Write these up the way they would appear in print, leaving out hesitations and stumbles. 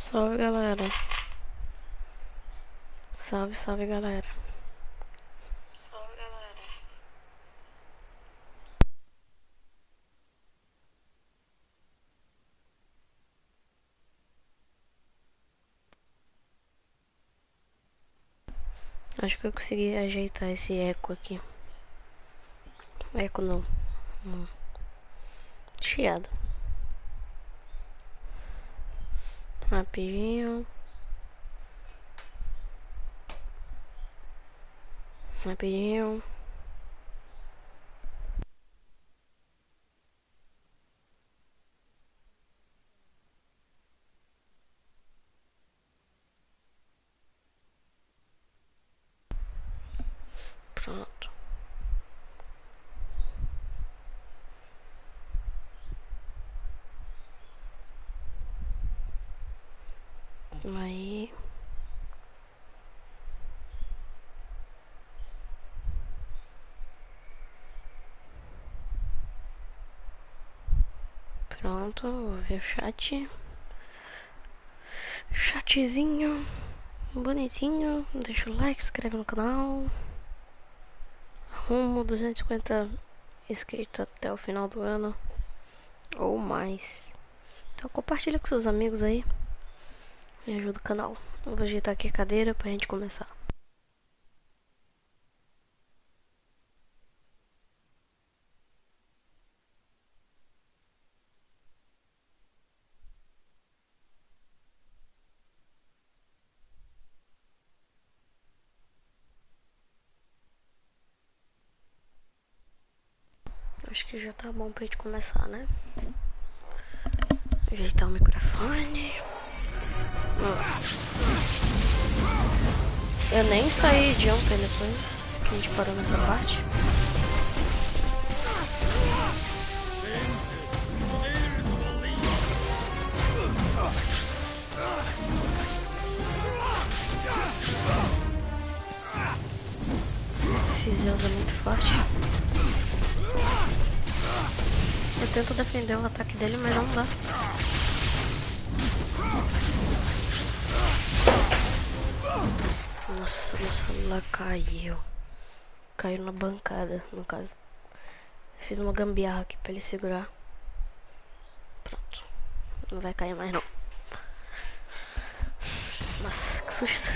Salve galera. Salve, salve galera. Salve galera. Acho que eu consegui ajeitar esse eco aqui. Eco não. Chiado. Rapidinho. Rapidinho. Pronto. Aí. Pronto, vou ver o chat. Chatzinho bonitinho. Deixa o like, se inscreve no canal. Rumo 250 inscritos até o final do ano. Ou mais. Então compartilha com seus amigos aí. Me ajuda o canal. Eu vou ajeitar aqui a cadeira pra gente começar. Acho que já tá bom pra gente começar, né? Ajeitar o microfone. Eu nem saí de ontem depois que a gente parou nessa parte. Esse Zeus é muito forte. Eu tento defender o ataque dele, mas não dá. Nossa, meu celular caiu. Caiu na bancada, no caso. Fiz uma gambiarra aqui pra ele segurar. Pronto. Não vai cair mais não. Nossa, que susto.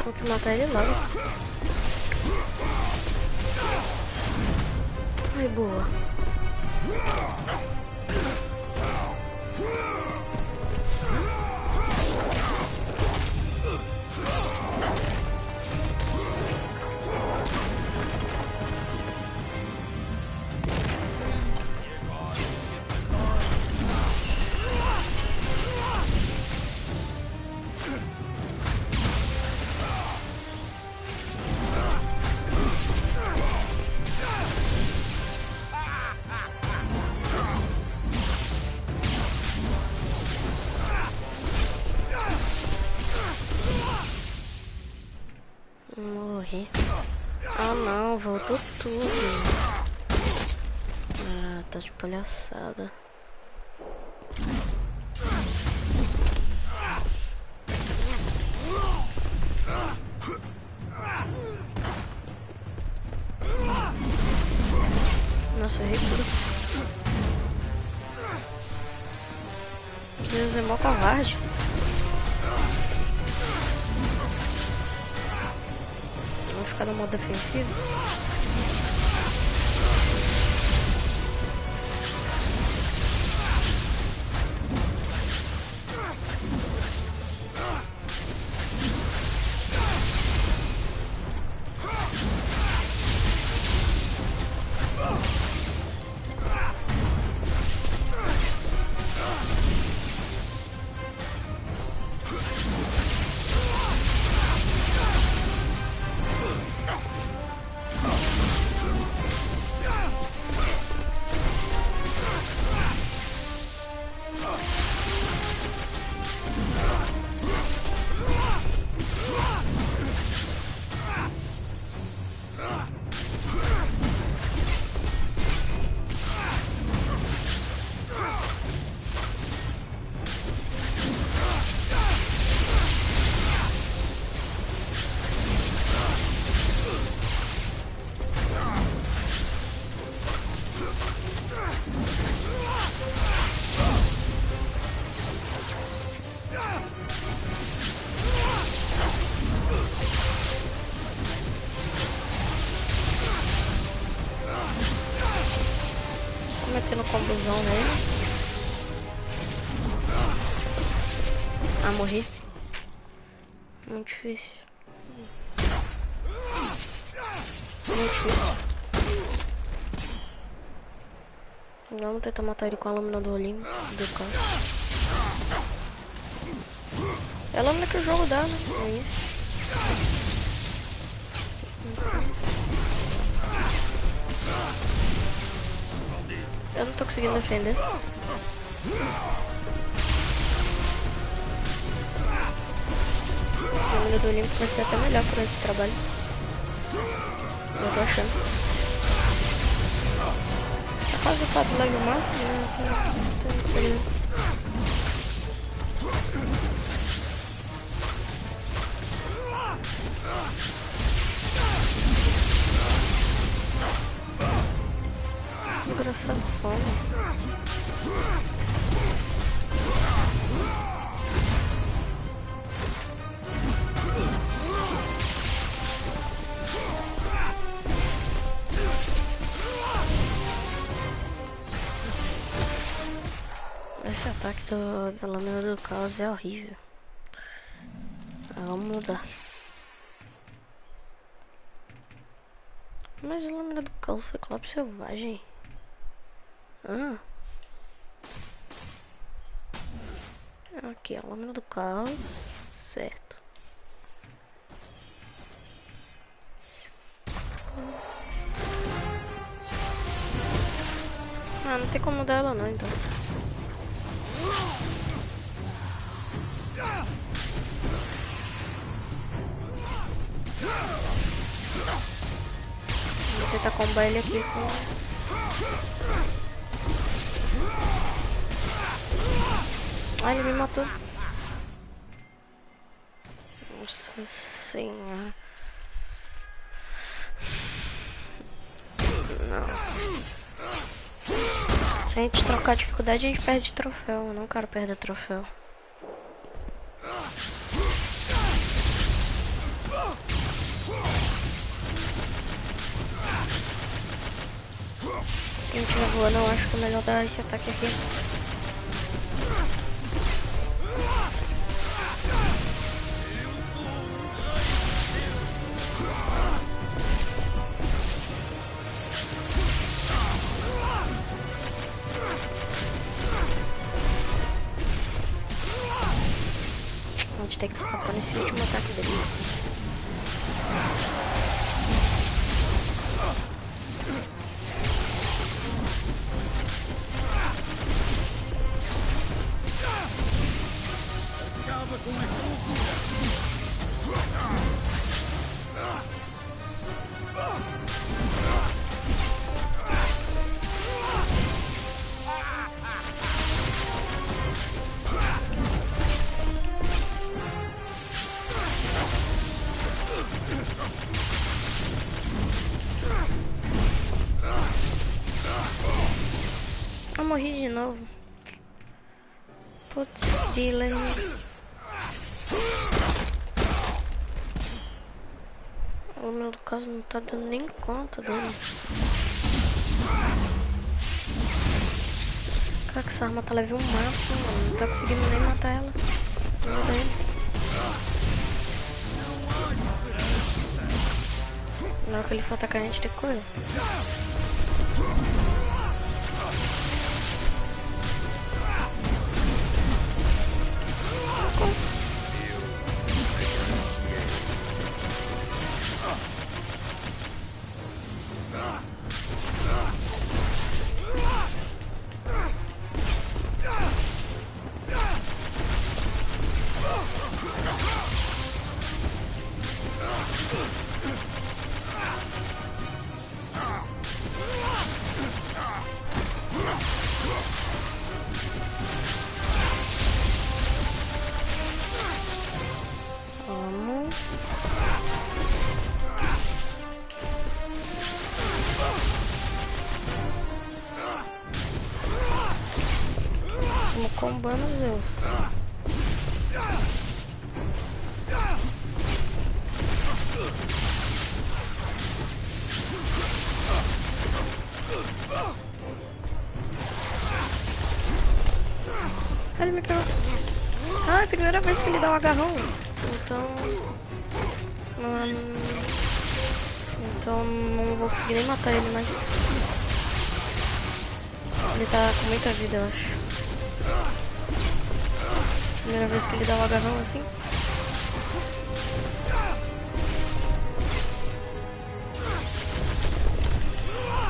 Tenho que matar ele logo. Ai, boa. Morri. Ah não, voltou tudo. Ah, tá de palhaçada. Nossa, eu errei tudo. Zeus é mó covarde. Vamos ficar no modo defensivo. Tô metendo combusão nele. Ah, morri. Muito difícil. Muito difícil. Vamos tentar matar ele com a lâmina do olhinho do carro. É a lâmina que o jogo dá, né? É isso. Eu não tô conseguindo defender. A lâmina do olhinho vai ser até melhor por esse trabalho. Eu tô achando. Caso eu faça level máximo, né? Não tem segredo. Desgraçado some. Esse ataque da lâmina do caos é horrível. Vamos mudar. Mas a lâmina do caos é ciclope selvagem. Aqui, a lâmina do caos. Certo. Não tem como mudar ela não, então. Vou tentar combar ele aqui com... Ah, ele me matou. Nossa senhora. Não. Se a gente trocar a dificuldade, a gente perde troféu. Eu não quero perder troféu. Se a gente vai voando, eu acho que é melhor dar esse ataque aqui. A gente tem que escapar nesse último ataque dele. Acaba com essa loucura! Eu morri de novo. Putz, dealer. O meu caso não tá dando nem conta dele. Cara, que essa arma tá level máximo, mano. Não tá conseguindo nem matar ela. Mata ele. Na hora que ele for atacar, a gente tem que correr. combando Zeus. Ele me pegou. Ah, é a primeira vez que ele dá um agarrão. Então não vou conseguir nem matar ele mais. Ele tá com muita vida, eu acho. Primeira vez que ele dá um agarrão assim.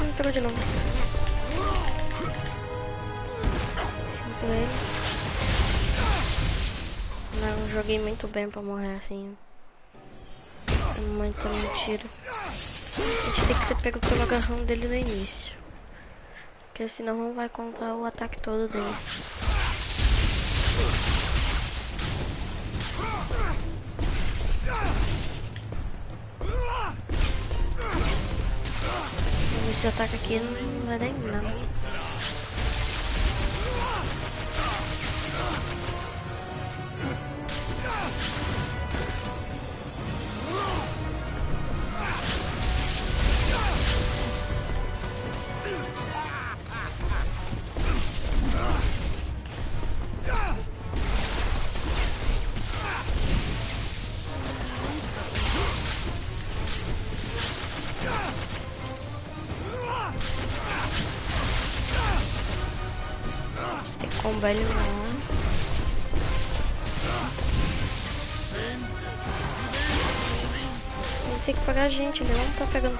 Me pegou de novo. Simples. Não, joguei muito bem pra morrer assim. Muita mentira. A gente tem que ser pego pelo agarrão dele no início. Porque senão não vai contar o ataque todo dele. Esse ataque aqui não vai dar em nada. A gente tem que combar ele não. Ele tem que pegar a gente, ele não tá pegando.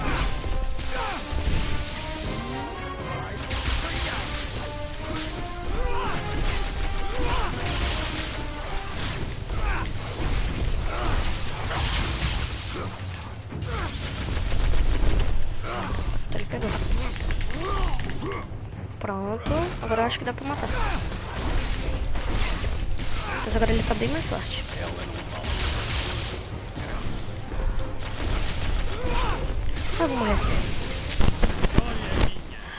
Ele pegou. Pronto, agora eu acho que dá pra matar. Mas agora ele tá bem mais forte. Ah, vou morrer.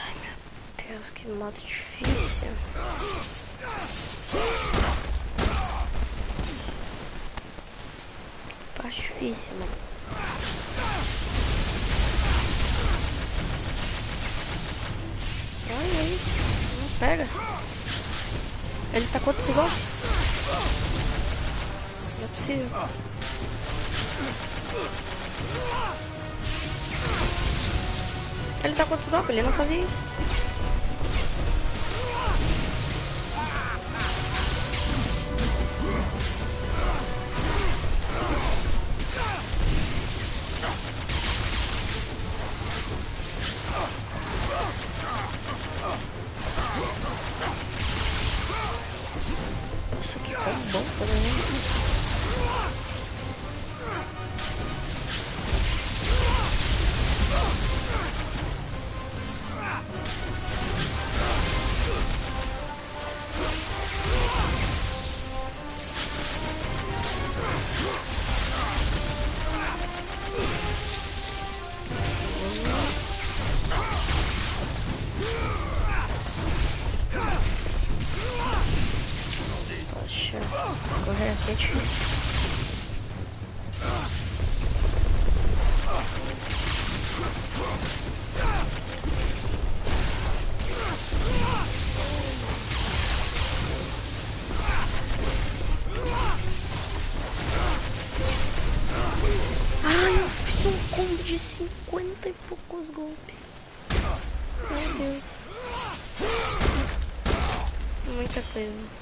Ai, meu Deus, que modo difícil. Tá difícil, mano. Olha isso, não pega. Ele tá quantos golpes? Não é possível. Ele tá quantos golpes? Ele não fazia isso. Nossa, que bom fazer isso. Poxa, correr aqui é difícil. Ai, eu fiz um combo de 50 e poucos golpes. Meu Deus. Muita coisa.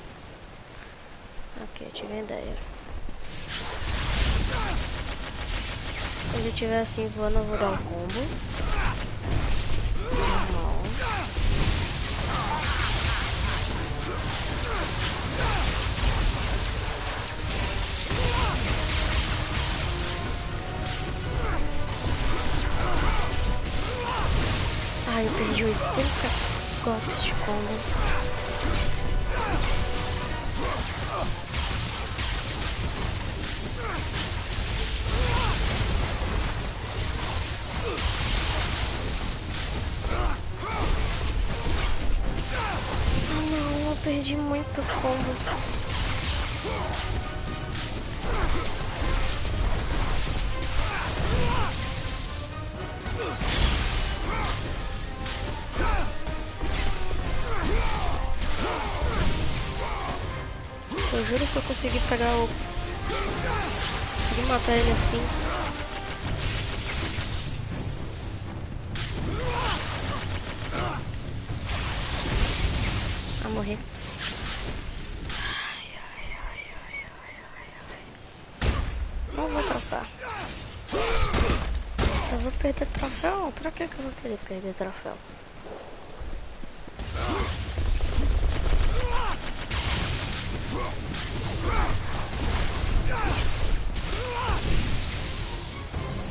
Ok, tive a ideia. Se ele estiver assim voando, eu vou dar um combo. Normal. Ai, eu perdi 80 golpes de combo. perdi muito combo. Eu juro, se eu conseguir pegar o... conseguir matar ele assim... a morrer. Não vou trocar. Eu vou perder troféu? Pra que eu vou querer perder troféu?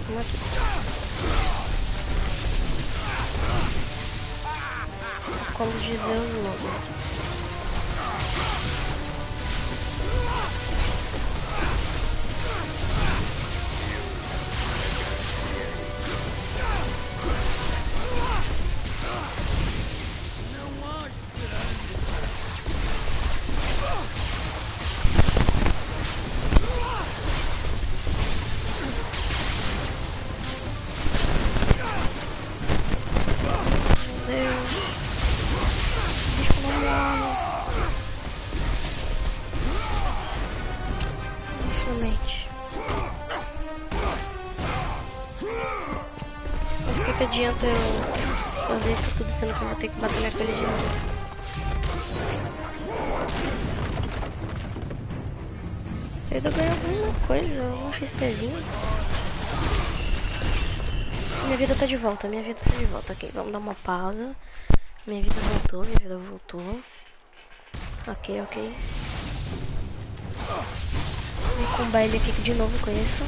Vamos aqui. Como dizer os nomes. Mas o que adianta eu fazer isso tudo sendo que eu vou ter que bater naquele de novo? Eu ainda ganho alguma coisa, um XPzinho. Minha vida tá de volta, Ok, vamos dar uma pausa. Minha vida voltou. Ok. Vou combar ele aqui de novo com isso.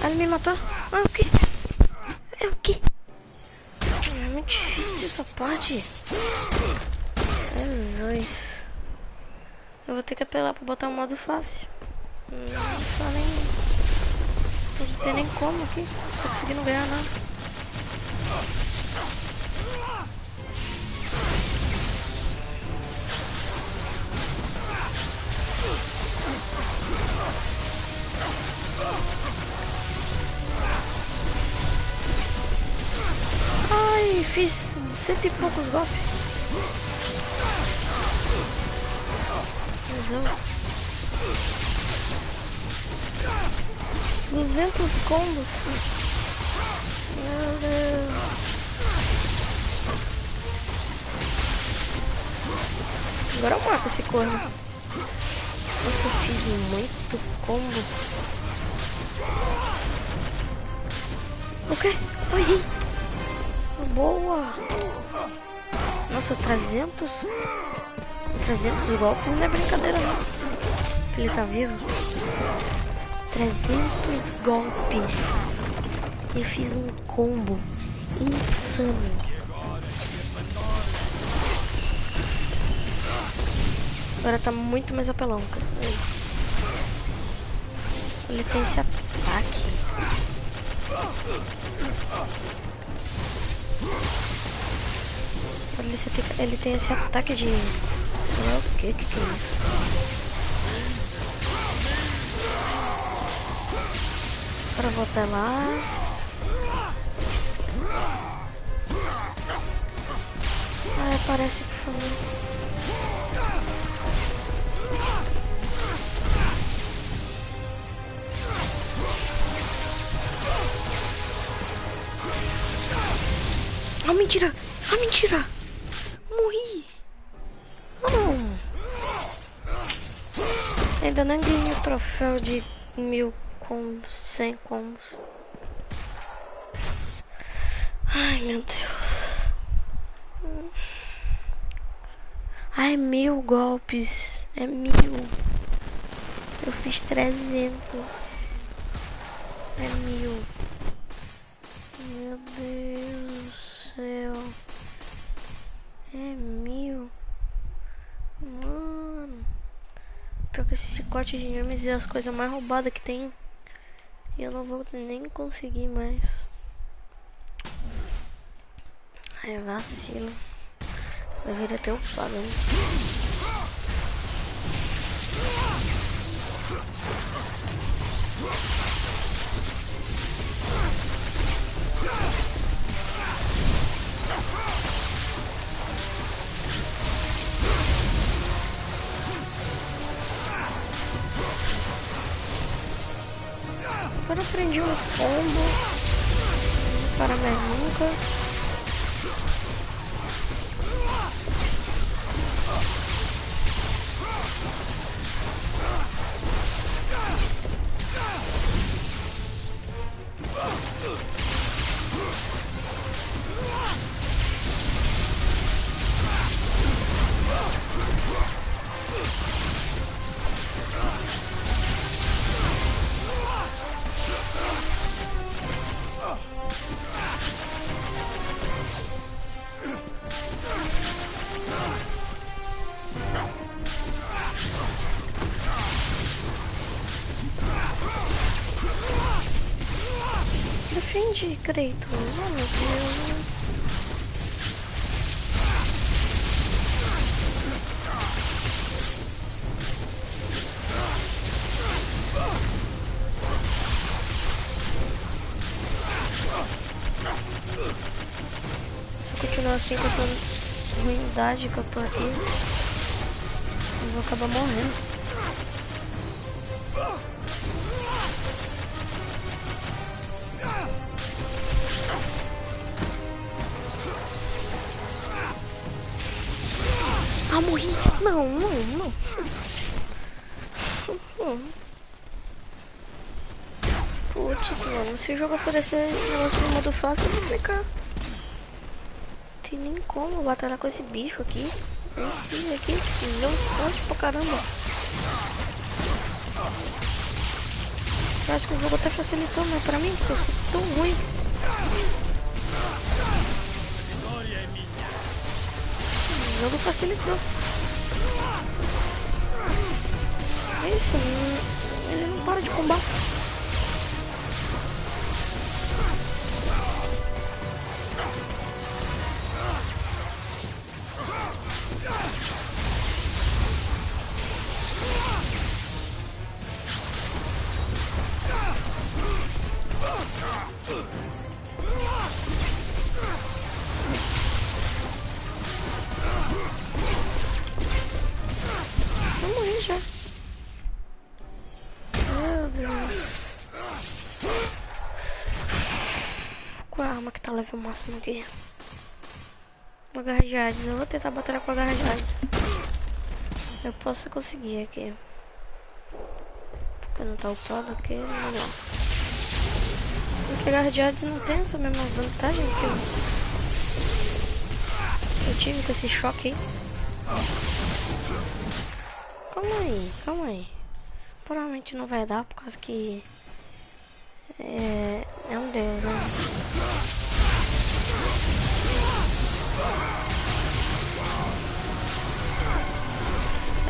Ah, ele me matou? Ah, o quê? É o quê? É muito difícil essa parte. Jesus. Eu vou ter que apelar pra botar um modo fácil. Não tem nem como aqui. Não tô conseguindo ganhar nada. Ai, fiz 100 e poucos golpes. Visão. 200 combos. Meu Deus. Agora eu mato esse corno. Nossa, eu fiz muito combo. O quê? Oi. Boa. Nossa, 300 golpes não é brincadeira não. Ele tá vivo. 300 golpes. Eu fiz um combo insano. Agora tá muito mais apelão, cara. Ele tem esse ataque. Ele tem esse ataque de... Não é o que é isso? Para voltar lá. Ah, parece que foi. Ah, mentira! Ah, mentira! Morri! Não! Ainda não ganhei o troféu de 1000 combos, 100 combos. Ai, meu Deus. Ai, 1000 golpes. É 1000. Eu fiz 300. É 1000. Meu Deus do céu. É 1000. Mano. Pior que esse chicote de animes é as coisas mais roubadas que tem. E eu não vou nem conseguir mais. Ai, vacilo. Deveria ter upado, né? Agora eu aprendi um combo. Não para mais nunca. Defende, Creito. Oh, meu Deus. Se eu continuar assim com essa ruindade que eu tô aqui, eu vou acabar morrendo. Ah, morri! Não, não, não. Putz, mano, se o jogo aparecer esse negócio de modo fácil, eu vou ficar. Tem nem como batalhar com esse bicho aqui. Esse aqui, deu forte pra caramba. Eu acho que o jogo tá facilitando pra mim, porque eu fico tão ruim. O jogo facilitou. Isso, ele não para de combater. Eu morri já. Meu Deus. Qual é a arma que tá level máximo aqui? Uma garra de Hades. Eu vou tentar batalhar com a garra de Hades. Eu posso conseguir aqui. Porque não tá upado aqui. Vamos lá. Porque a garra de Hades não tem essa mesma vantagem que eu tive com esse choque aí. Calma aí, calma aí. Provavelmente não vai dar por causa que é um deus, né?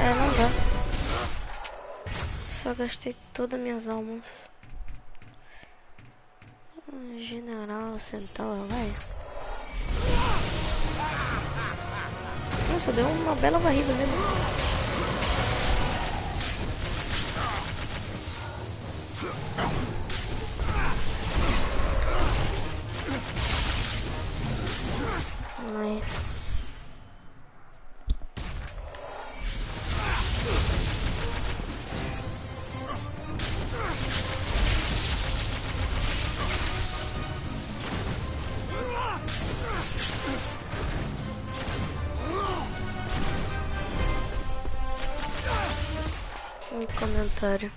Não dá. Só gastei todas minhas almas. General, centauro, vai. Nossa, deu uma bela varrida mesmo. Ai. Um comentário.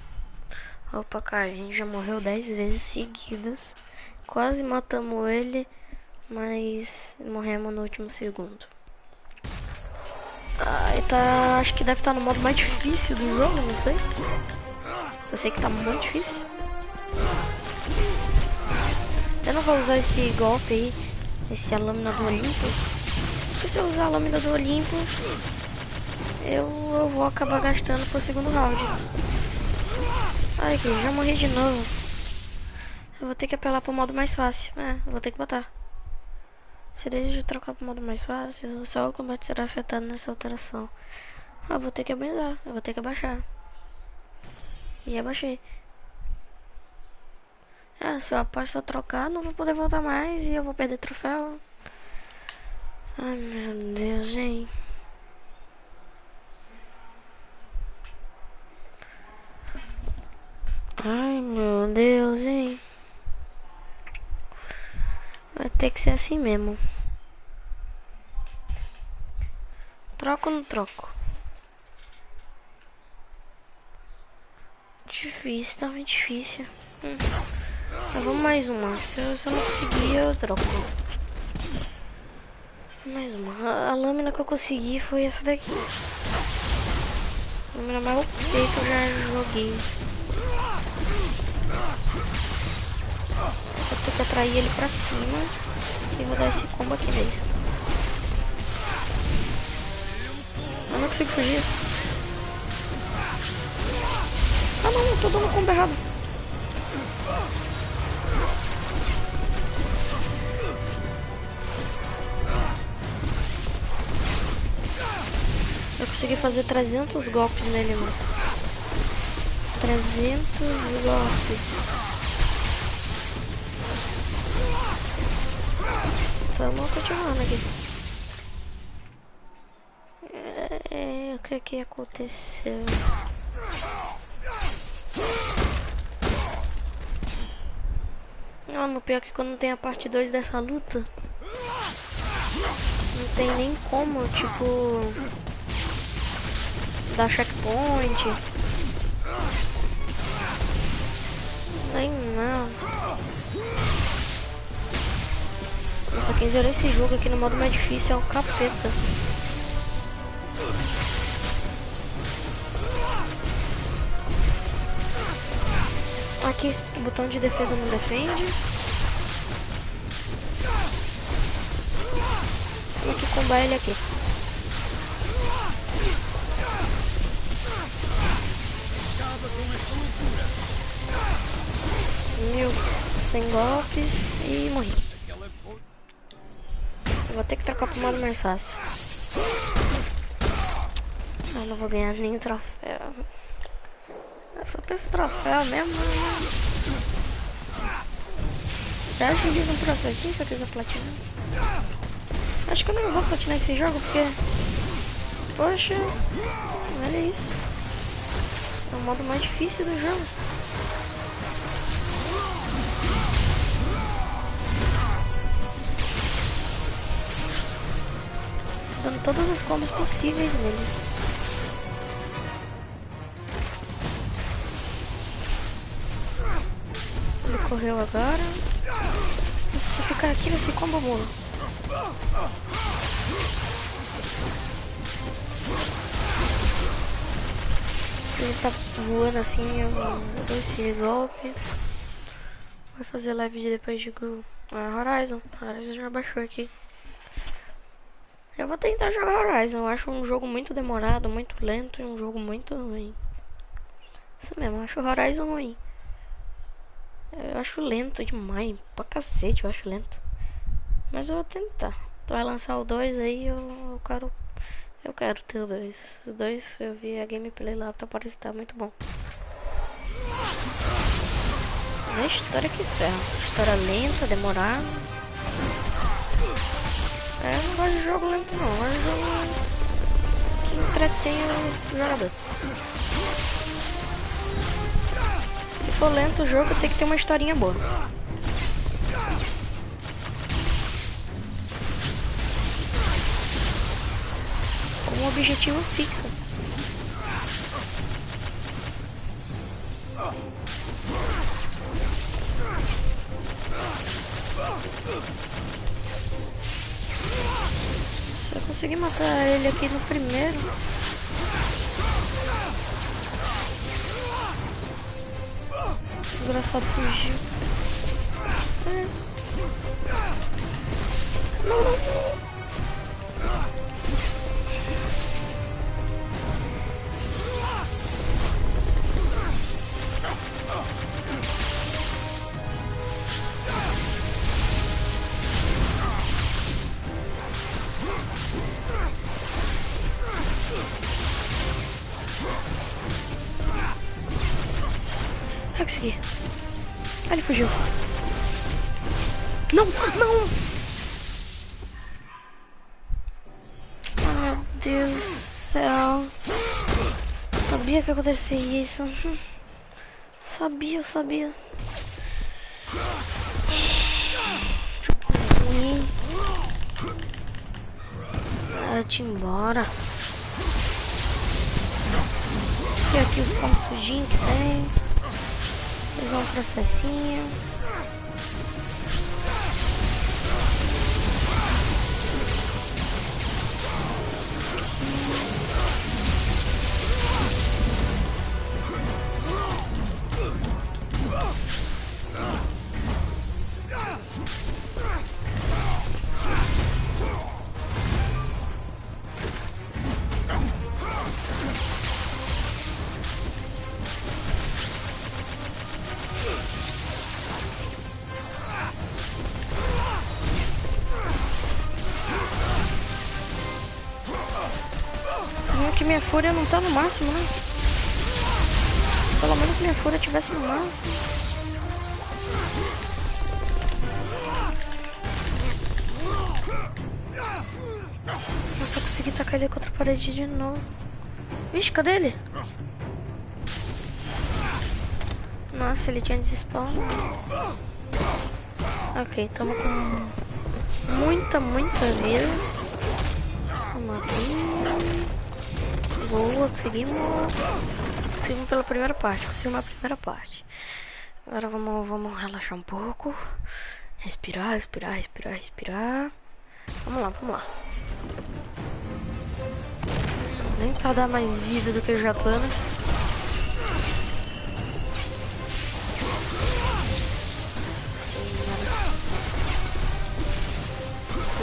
Opa, cara, a gente já morreu 10 vezes seguidas. Quase matamos ele, mas morremos no último segundo. Tá, acho que deve estar no modo mais difícil do jogo, não sei. Só sei que tá muito difícil. Eu não vou usar esse golpe aí, a lâmina do Olimpo. Porque se eu usar a lâmina do Olimpo, eu vou acabar gastando pro segundo round. Ai, que já morri de novo. Eu vou ter que apelar pro modo mais fácil. Eu vou ter que botar. Se deixa de trocar pro modo mais fácil, só o combate será afetado nessa alteração. Eu vou ter que abaixar. Eu vou ter que abaixar. E abaixei. Se eu aposto a trocar, não vou poder voltar mais e eu vou perder troféu. Ai, meu Deus, hein. Ai, meu Deus, hein. Vai ter que ser assim mesmo. Troco ou não troco? Difícil, tá muito difícil. Então vamos mais uma. Se eu não conseguir, eu troco. Mais uma. A lâmina que eu consegui foi essa daqui. A lâmina mais OP que eu já joguei. Vou ter que atrair ele pra cima. E vou dar esse combo aqui nele. Eu não consigo fugir. Ah não, eu tô dando combo errado. Eu consegui fazer 300 golpes nele, mano. 300 golpes. Vamos continuando aqui. O que aconteceu? No pior que quando tem a parte 2 dessa luta, não tem nem como, tipo, dar checkpoint. Nem não. Nossa, quem zerou esse jogo aqui no modo mais difícil é o capeta. Aqui, o botão de defesa não defende. Tem que combar ele aqui. Mil, 100 golpes e morri. Eu vou ter que trocar pro modo mais fácil. Eu não vou ganhar nem troféu. Só pra esse troféu mesmo. Já agiliza um troféu aqui se eu quiser platinar. Acho que eu não vou platinar esse jogo porque... Poxa, olha isso. É o modo mais difícil do jogo. Tô dando todos os combos possíveis nele. Ele correu agora. Se ficar aqui nesse combo, morro. Ele tá voando assim, eu dou esse golpe. Vai fazer live de depois de Horizon. Horizon já baixou aqui. Eu vou tentar jogar Horizon. Eu acho um jogo muito demorado, muito lento e um jogo muito ruim. Isso mesmo, eu acho o Horizon ruim. Eu acho lento demais, pra cacete eu acho lento. Mas eu vou tentar. Tu vai lançar o 2 aí, eu quero ter o 2. O 2 eu vi a gameplay lá, parece que tá muito bom. Mas a história que ferra. História lenta, demorada. Eu não gosto de jogo lento não, eu gosto de jogo que entretém o jogador. Se for lento o jogo, tem que ter uma historinha boa. Com um objetivo fixo. Se eu conseguir matar ele aqui no primeiro... O desgraçado fugiu. Não, não. Eu consegui. Ah, ele fugiu. Não, não! Meu Deus do céu. Sabia que ia acontecer isso. Sabia, eu sabia. Vai-te embora. E aqui os pontos que tem. Fazer um processinho. Que minha fúria não tá no máximo, né? Pelo menos minha fúria tivesse no máximo. Nossa, eu consegui tacar ele contra a parede de novo. Vixe, cadê ele? Nossa, ele tinha desespawn. Ok, tamo com muita vida. Vamos aqui. Boa, conseguimos. Conseguimos pela primeira parte. Conseguimos a primeira parte. Agora vamos relaxar um pouco. Respirar. Vamos lá. Nem pra dar mais vida do que eu já tô, né?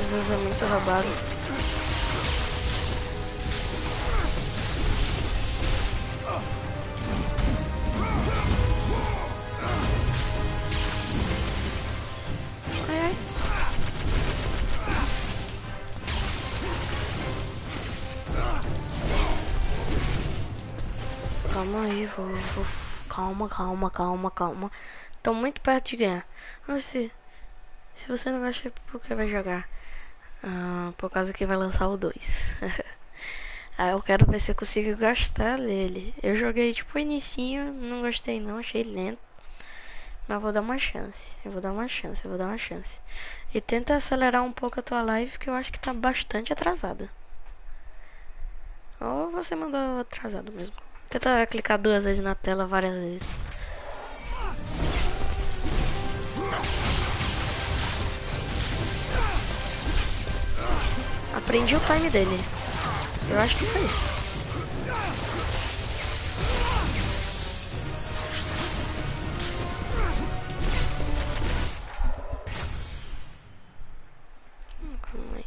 Jesus é muito roubado. Calma aí, vou. Calma. Tô muito perto de ganhar. Mas se você não gosta, por que vai jogar? Por causa que vai lançar o 2. Eu quero ver se eu consigo gostar dele. Eu joguei tipo o inicinho, não gostei não, achei lento. Mas vou dar uma chance. Eu vou dar uma chance. E tenta acelerar um pouco a tua live, que eu acho que tá bastante atrasada. Ou você mandou atrasado mesmo. Tenta clicar 2 vezes na tela, várias vezes. Aprendi o time dele. Eu acho que foi isso. Calma aí.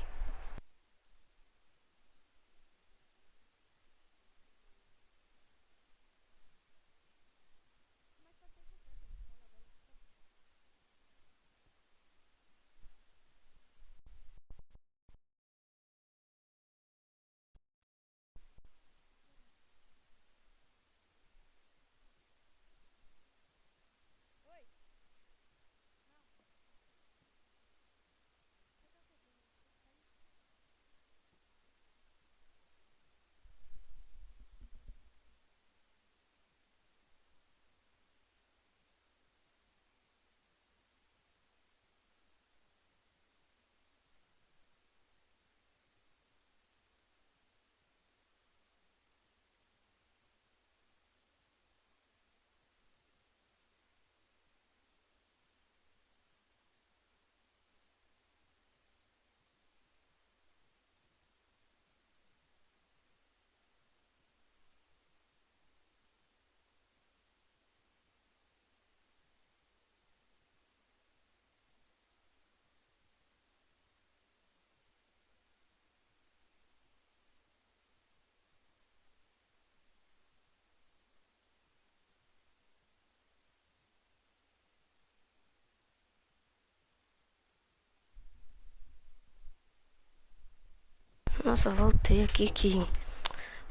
Nossa, voltei aqui que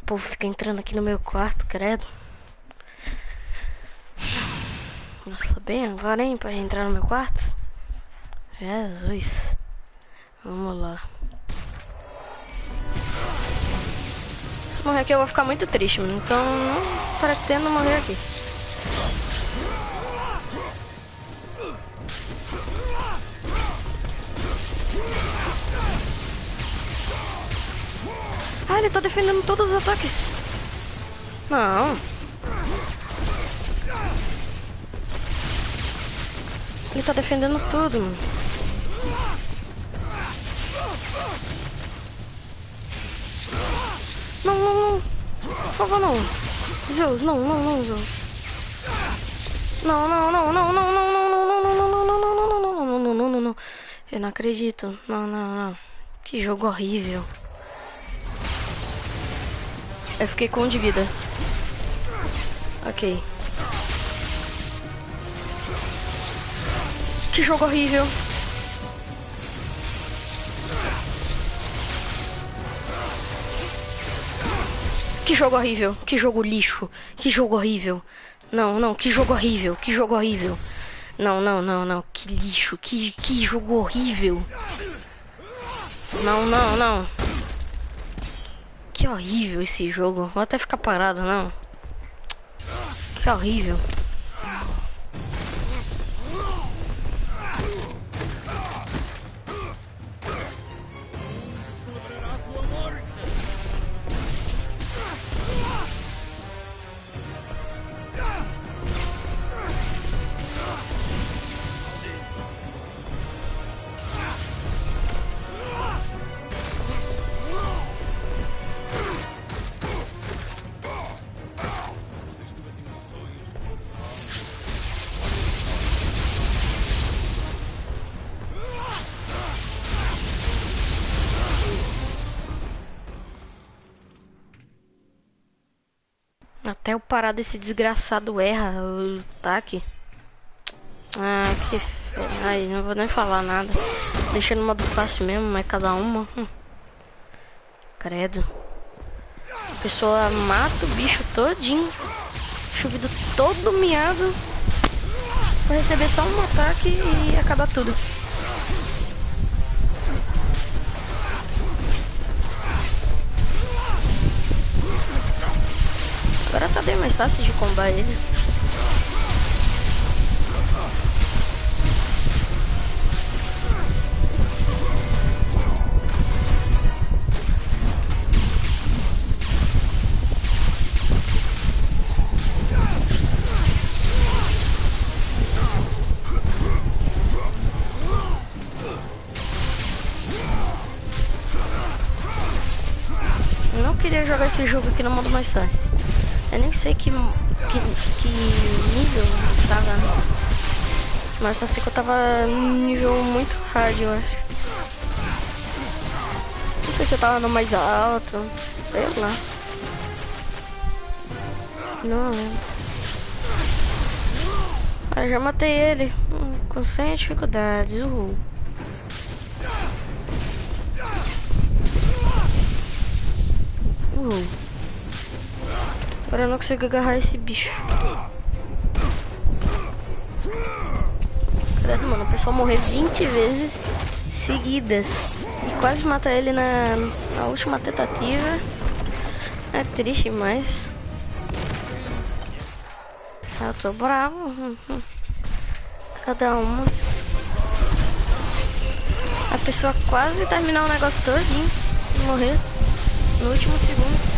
o povo fica entrando aqui no meu quarto, credo. Nossa, bem agora, hein? Pra entrar no meu quarto. Jesus. Vamos lá. Se morrer aqui eu vou ficar muito triste, mano. Então não pretendo morrer aqui. Ah, ele tá defendendo todos os ataques. Não. Ele tá defendendo tudo, mano. Não, não, não. Por favor, não. Zeus, não, não, não, Zeus. Não, não, não, não, não, não, não, não, não, não, não, não, não, não, não, não, não, não, não. Eu não acredito. Não, não, não. Que jogo horrível. Eu fiquei com 1 de vida. Ok. Que jogo horrível. Que jogo horrível. Que jogo lixo. Que jogo horrível. Não, não. Que jogo horrível. Que jogo horrível. Não, não, não, não. Que lixo. Que jogo horrível. Não, não, não. Que horrível esse jogo. Vou até ficar parado, não. Que horrível. Até eu parar desse desgraçado erra o ataque. Ah, que... Ai, não vou nem falar nada. Deixa no modo fácil mesmo, mas cada uma... Credo. A pessoa mata o bicho todinho. Chovido todo miado. Pra receber só um ataque e acabar tudo. Agora tá bem mais fácil de combar eles. Eu não queria jogar esse jogo aqui no modo mais fácil. Eu nem sei que nível eu tava, né? Mas só sei que eu tava num nível muito hard, eu acho. Não sei se eu tava no mais alto, sei lá. Não lembro. Ah, já matei ele com 100 dificuldades, uhul. Agora eu não consigo agarrar esse bicho. Credo, mano, o pessoal morrer 20 vezes seguidas e quase matar ele na última tentativa. É triste demais. Eu tô bravo. Cada uma. A pessoa quase terminar o negócio todinho e morrer no último segundo.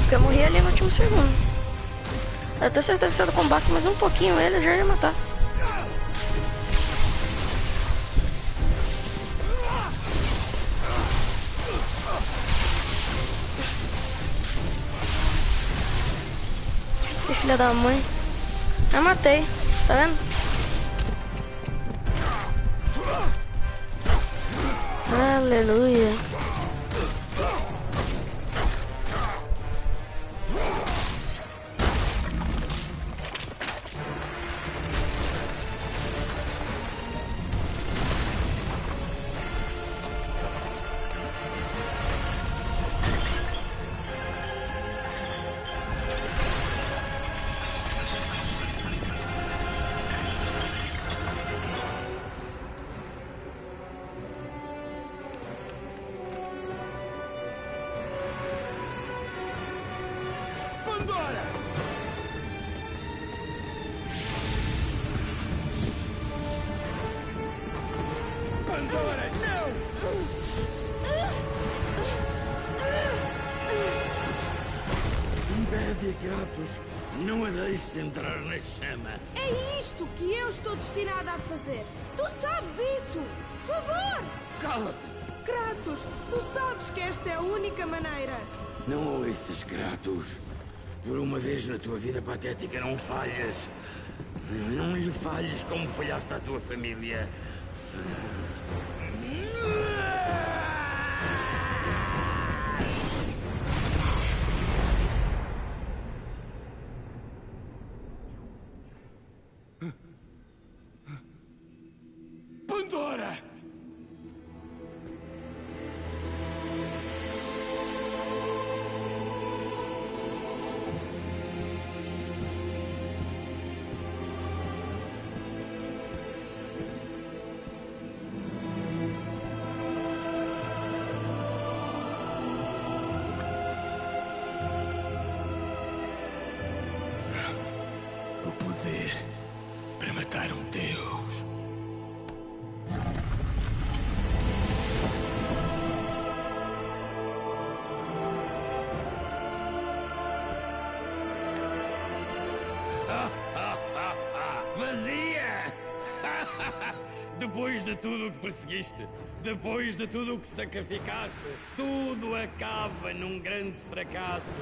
Porque eu morri ali no último segundo. Eu tenho certeza que se eu combasse mais um pouquinho ele, eu já ia matar. Que filha da mãe. Eu matei, tá vendo? Aleluia. Kratos, não a deixes entrar na chama. É isto que eu estou destinada a fazer. Tu sabes isso. Por favor. Cala-te! Kratos, tu sabes que esta é a única maneira. Não ouças, Kratos. Por uma vez na tua vida patética não falhas. Não lhe falhes como falhaste à tua família. Pandora! O poder para matar um deus. Vazia! Depois de tudo o que perseguiste, depois de tudo o que sacrificaste, tudo acaba num grande fracasso.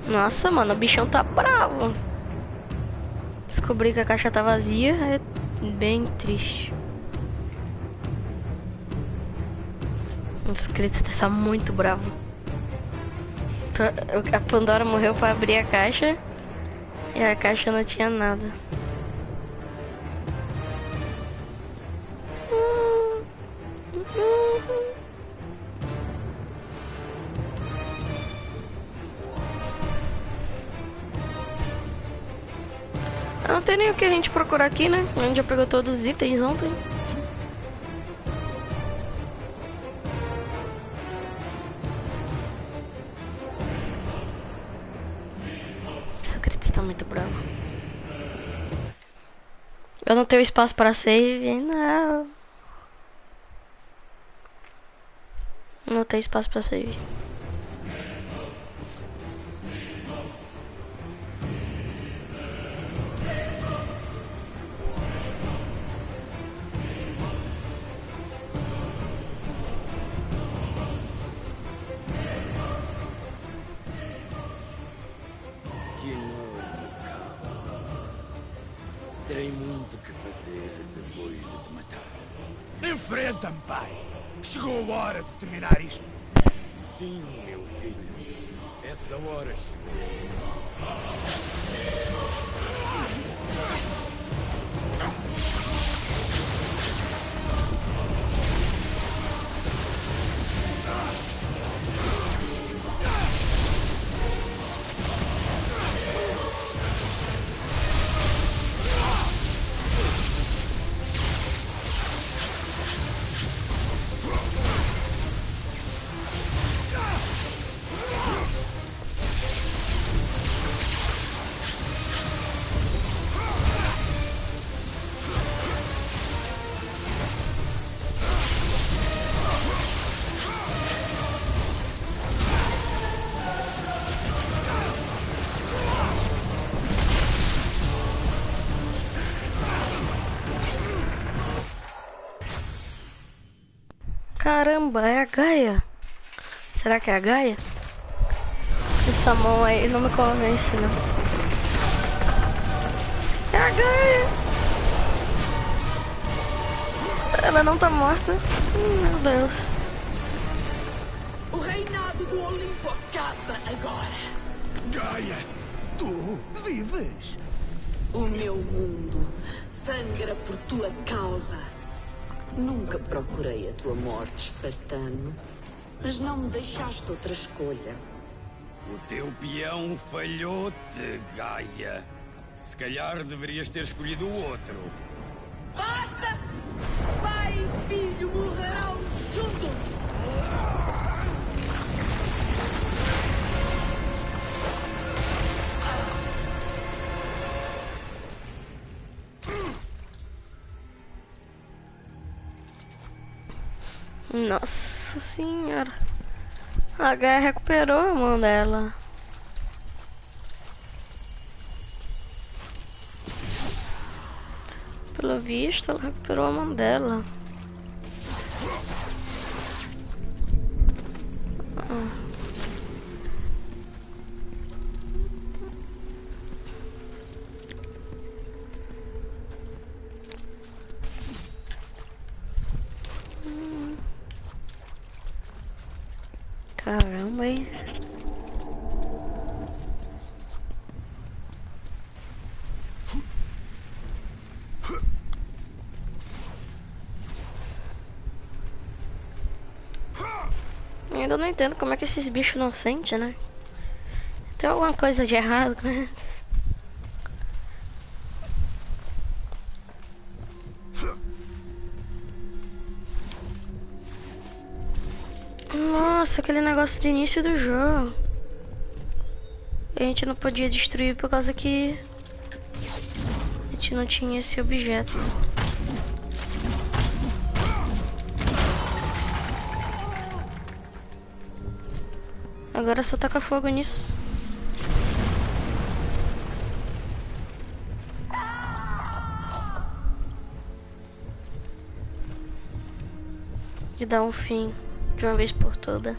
Nossa, mano, o bichão tá bravo. Descobri que a caixa tá vazia, é bem triste. O escrito tá muito bravo. A Pandora morreu pra abrir a caixa e a caixa não tinha nada. Não tem nem o que a gente procurar aqui, né? A gente já pegou todos os itens ontem. Essa crítica tá muito brava. Eu não tenho espaço para save, não. Não tem espaço para save. Terei muito que fazer depois de te matar. Enfrenta-me, pai. Chegou a hora de terminar isto. Sim, meu filho. Essa hora chegou. Caramba, é a Gaia? Será que é a Gaia? Essa mão aí não me convence, não. É a Gaia! Ela não tá morta. Meu Deus. O reinado do Olimpo acaba agora. Gaia, tu vives? O meu mundo sangra por tua causa. Nunca procurei a tua morte, espartano, mas não me deixaste outra escolha. O teu peão falhou-te, Gaia. Se calhar deverias ter escolhido o outro. Basta! Pai e filho morrerão juntos! Nossa senhora. A Gaia recuperou a mão dela. Pelo visto, ela recuperou a mão dela. Caramba, hein? Eu ainda não entendo como é que esses bichos não sentem, né? Tem alguma coisa de errado com eles. Nossa, aquele negócio do início do jogo. A gente não podia destruir por causa que a gente não tinha esse objeto. Agora só taca fogo nisso. E dar um fim de uma vez por toda.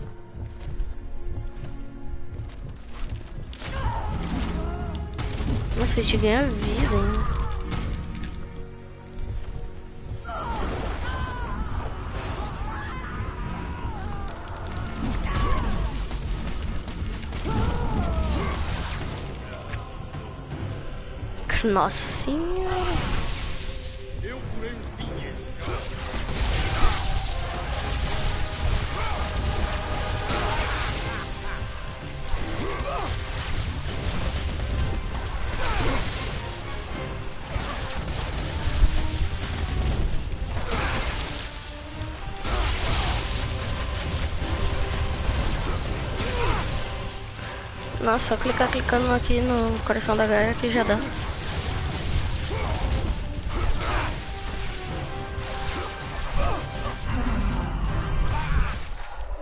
Nossa, a gente ganha vida, hein? Nossa senhora. Eu porém vim a este caso. Nossa, só clicando aqui no coração da Gaia que já dá.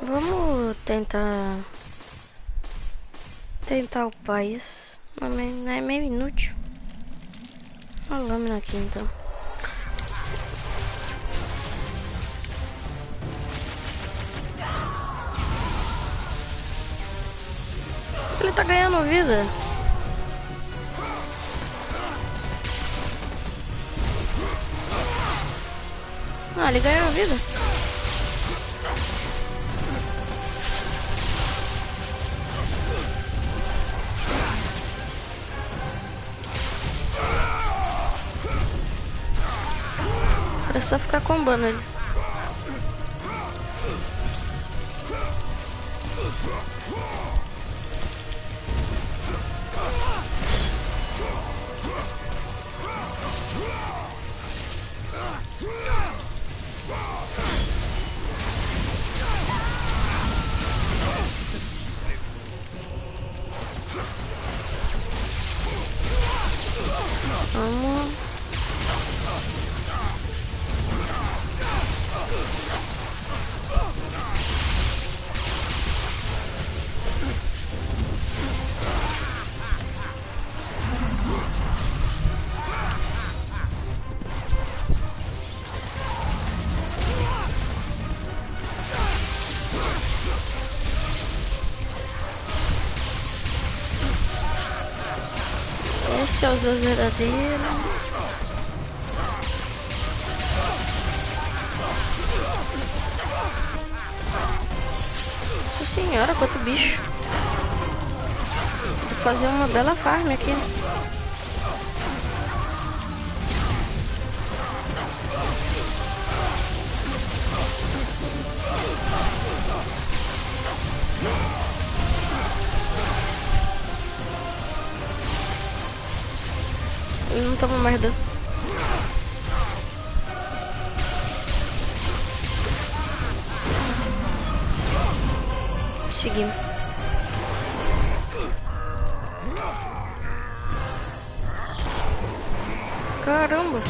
Vamos tentar upar isso. Não é meio inútil. Uma lâmina aqui então. Ele tá ganhando vida. Ah, ele ganhou vida. É só ficar combando ele. Vamos. Esse é o Zeus verdadeiro. Nossa senhora, quanto bicho. Vou fazer uma bela farm aqui. Ele não toma mais dano. Seguimos. Caramba.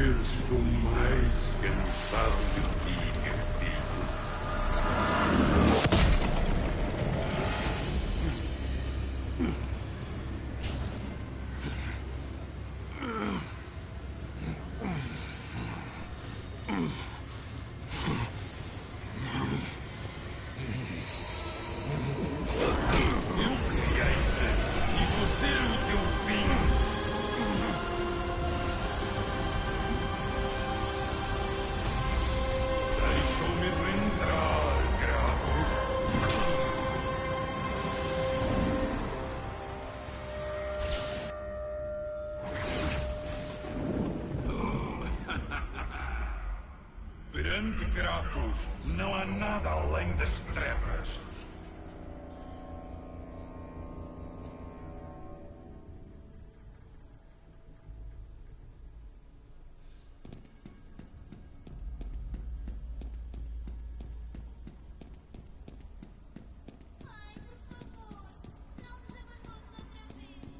vezes estou mais cansado de ti, meu filho. Eu criei-te e vou ser o teu fim. Deixa-me entrar, Kratos. Perante Kratos, não há nada além das trevas. Pai, por favor, não nos abandones outra vez.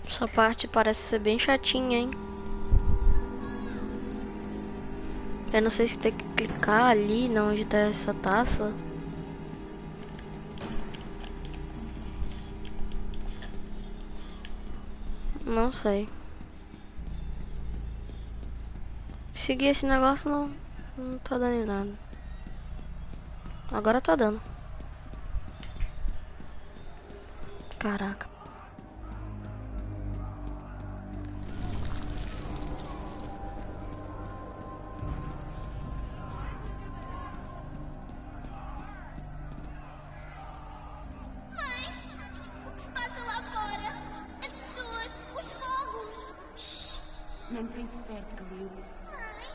Essa parte parece ser bem chatinha, hein? Eu não sei se tem que clicar ali, na onde tá essa taça. Não sei. Seguir esse negócio não tá dando em nada. Agora tá dando. Caraca. Mãe, o que se passa lá fora? As pessoas, os fogos. Mantém-te perto, Khalil. Mãe,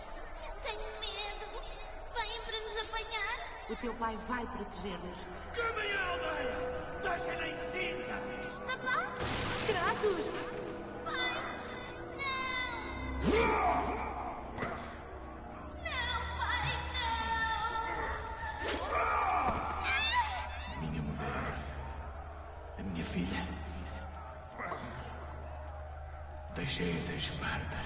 eu tenho medo. Vêm para nos apanhar. O teu pai vai proteger-nos. Queimem a aldeia! Deixem-na em cinzas! Papá? Kratos! Pai, não. Não, pai, não. Minha mulher. A minha filha. Deixei-as em Esparta.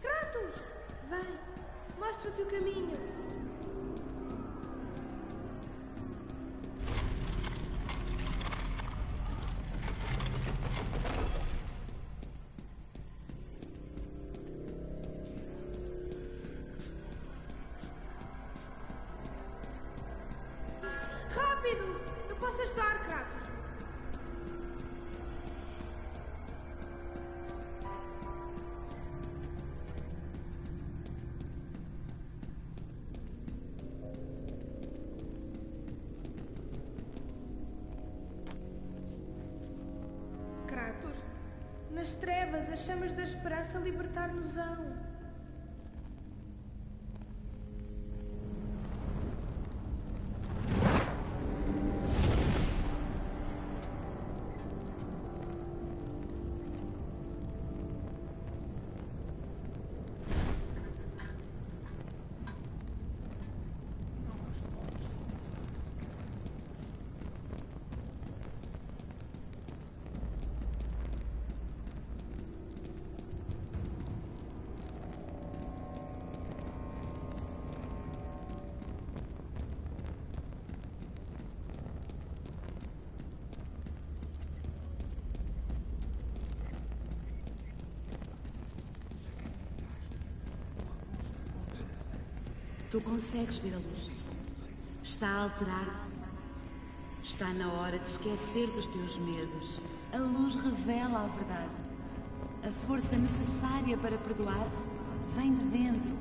Kratos! Vem! Mostra-te o caminho! Rápido! Eu posso ajudar, Kratos! Kratos, nas trevas, as chamas da esperança libertar-nos-ão. Tu consegues ver a luz. Está a alterar-te. Está na hora de esqueceres os teus medos. A luz revela a verdade. A força necessária para perdoar vem de dentro.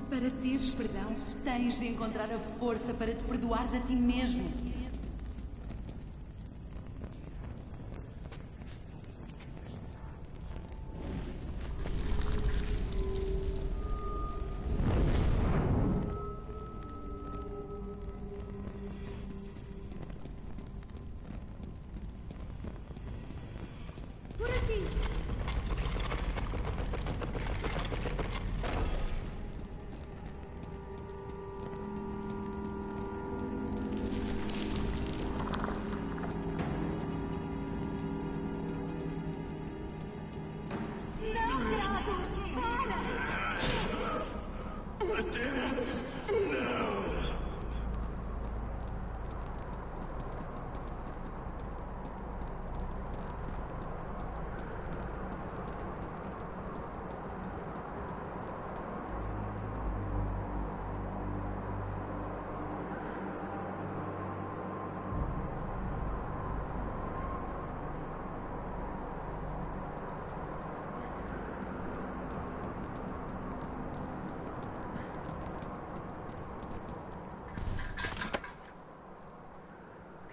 Para teres perdão, tens de encontrar a força para te perdoares a ti mesmo.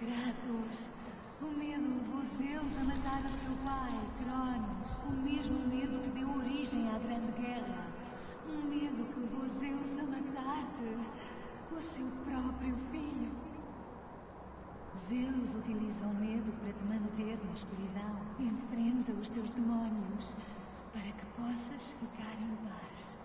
Kratos, o medo levou Zeus a matar o seu pai, Cronos. O mesmo medo que deu origem à Grande Guerra. Um medo que levou Zeus a matar-te, o seu próprio filho. Zeus utiliza o medo para te manter na escuridão. Enfrenta os teus demónios para que possas ficar em paz.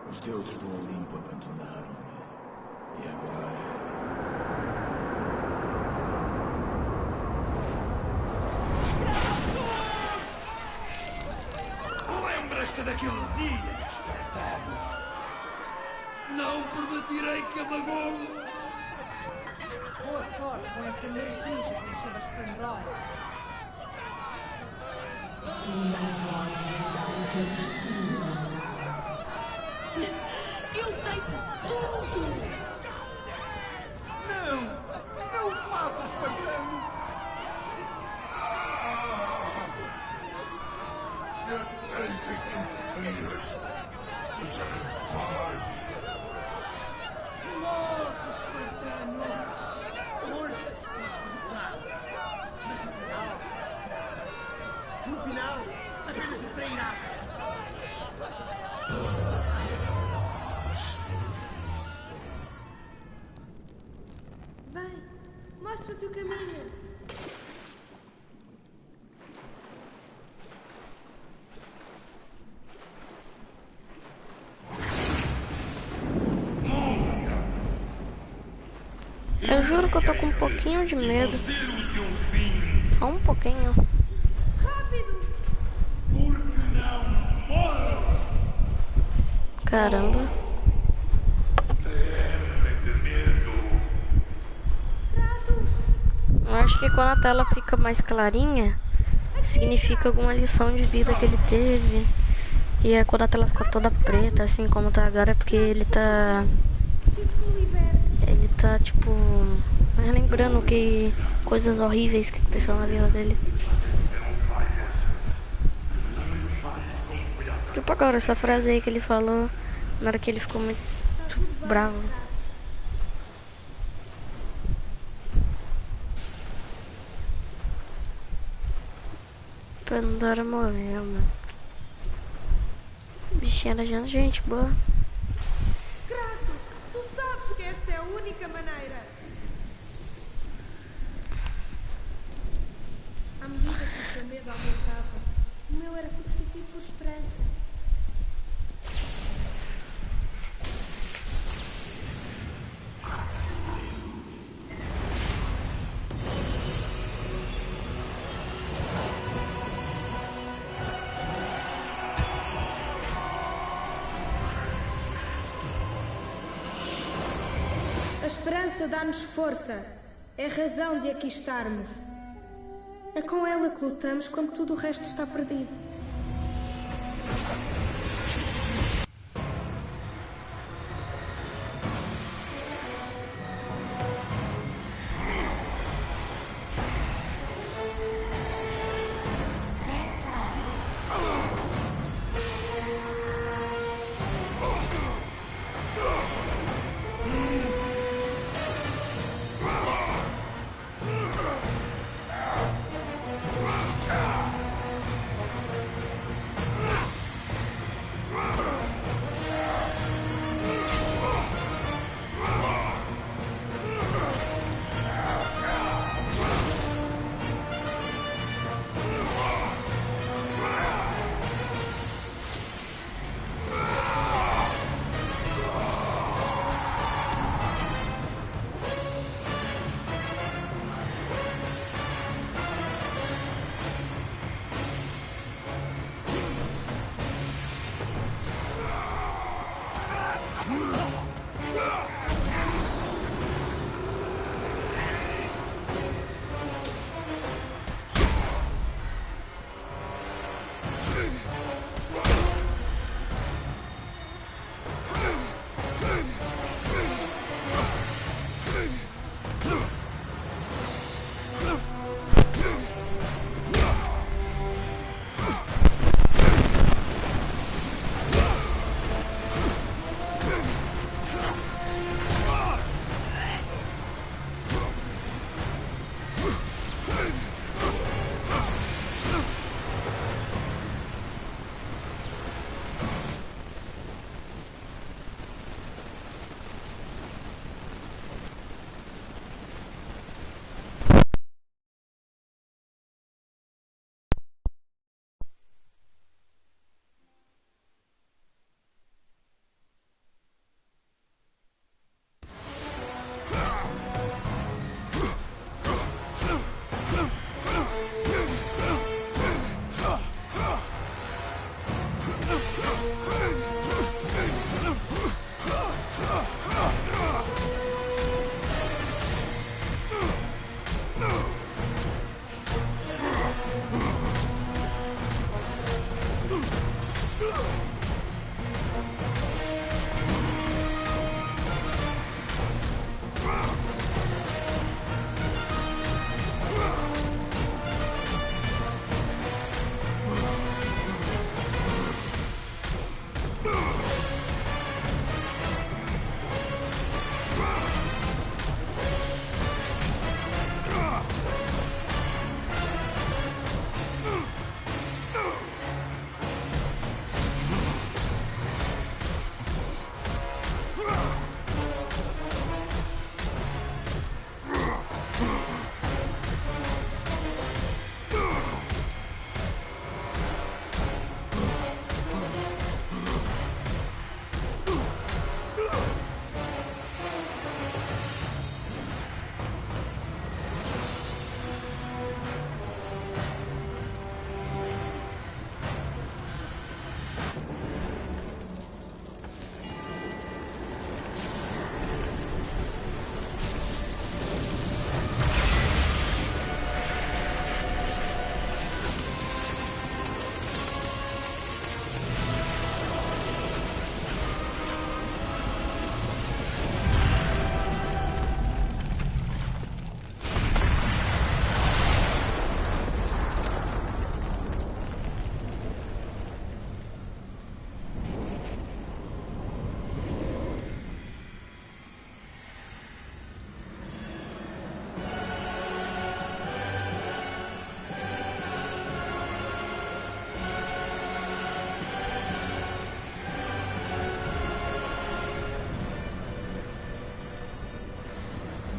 Os deuses do Olimpo abandonaram-me. E agora... Lembras-te daquele dia, espartano? Não permitirei que amagoe. Boa sorte com essa maravilha que lhe chamas esplendor. Tu não podes mudar o teu destino. Eu deito tudo! Não! Não faças, espartano! Tens aquilo que querias. Deixa-me em paz. Morre, espartano! Hoje podes lutar. Mas no final, apenas me trairás. Vem, mostra o teu caminho. Eu juro que eu tô com um pouquinho de medo. Só um pouquinho. Rápido! Porque não morres? Caramba. Treme de medo. Kratos! Eu acho que quando a tela fica mais clarinha, significa alguma lição de vida que ele teve. E é quando a tela fica toda preta, assim como tá agora, é porque ele tá... Preciso que me libertes. Ele tá, tipo, relembrando que coisas horríveis que aconteceram na vida dele. Tipo agora, essa frase aí que ele falou, na hora que ele ficou muito bravo. Pandora morreu, mano. Bichinha da gente boa. Kratos, tu sabes que esta é a única maneira. À medida que o seu medo aumentava, o meu era substituído por esperança. A esperança dá-nos força. É a razão de aqui estarmos. É com ela que lutamos quando tudo o resto está perdido.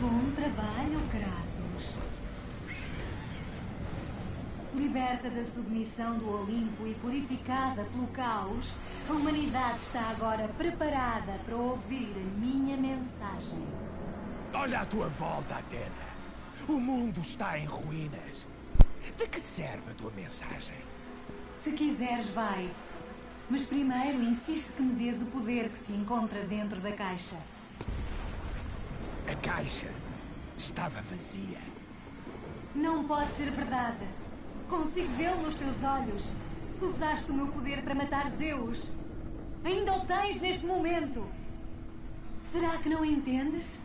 Bom trabalho, Kratos. Liberta da submissão do Olimpo e purificada pelo caos, a humanidade está agora preparada para ouvir a minha mensagem. Olha à tua volta, Atena. O mundo está em ruínas. De que serve a tua mensagem? Se quiseres, vai. Mas primeiro insiste que me dês o poder que se encontra dentro da caixa. A caixa estava vazia. Não pode ser verdade. Consigo vê-lo nos teus olhos. Usaste o meu poder para matar Zeus. Ainda o tens neste momento. Será que não entendes?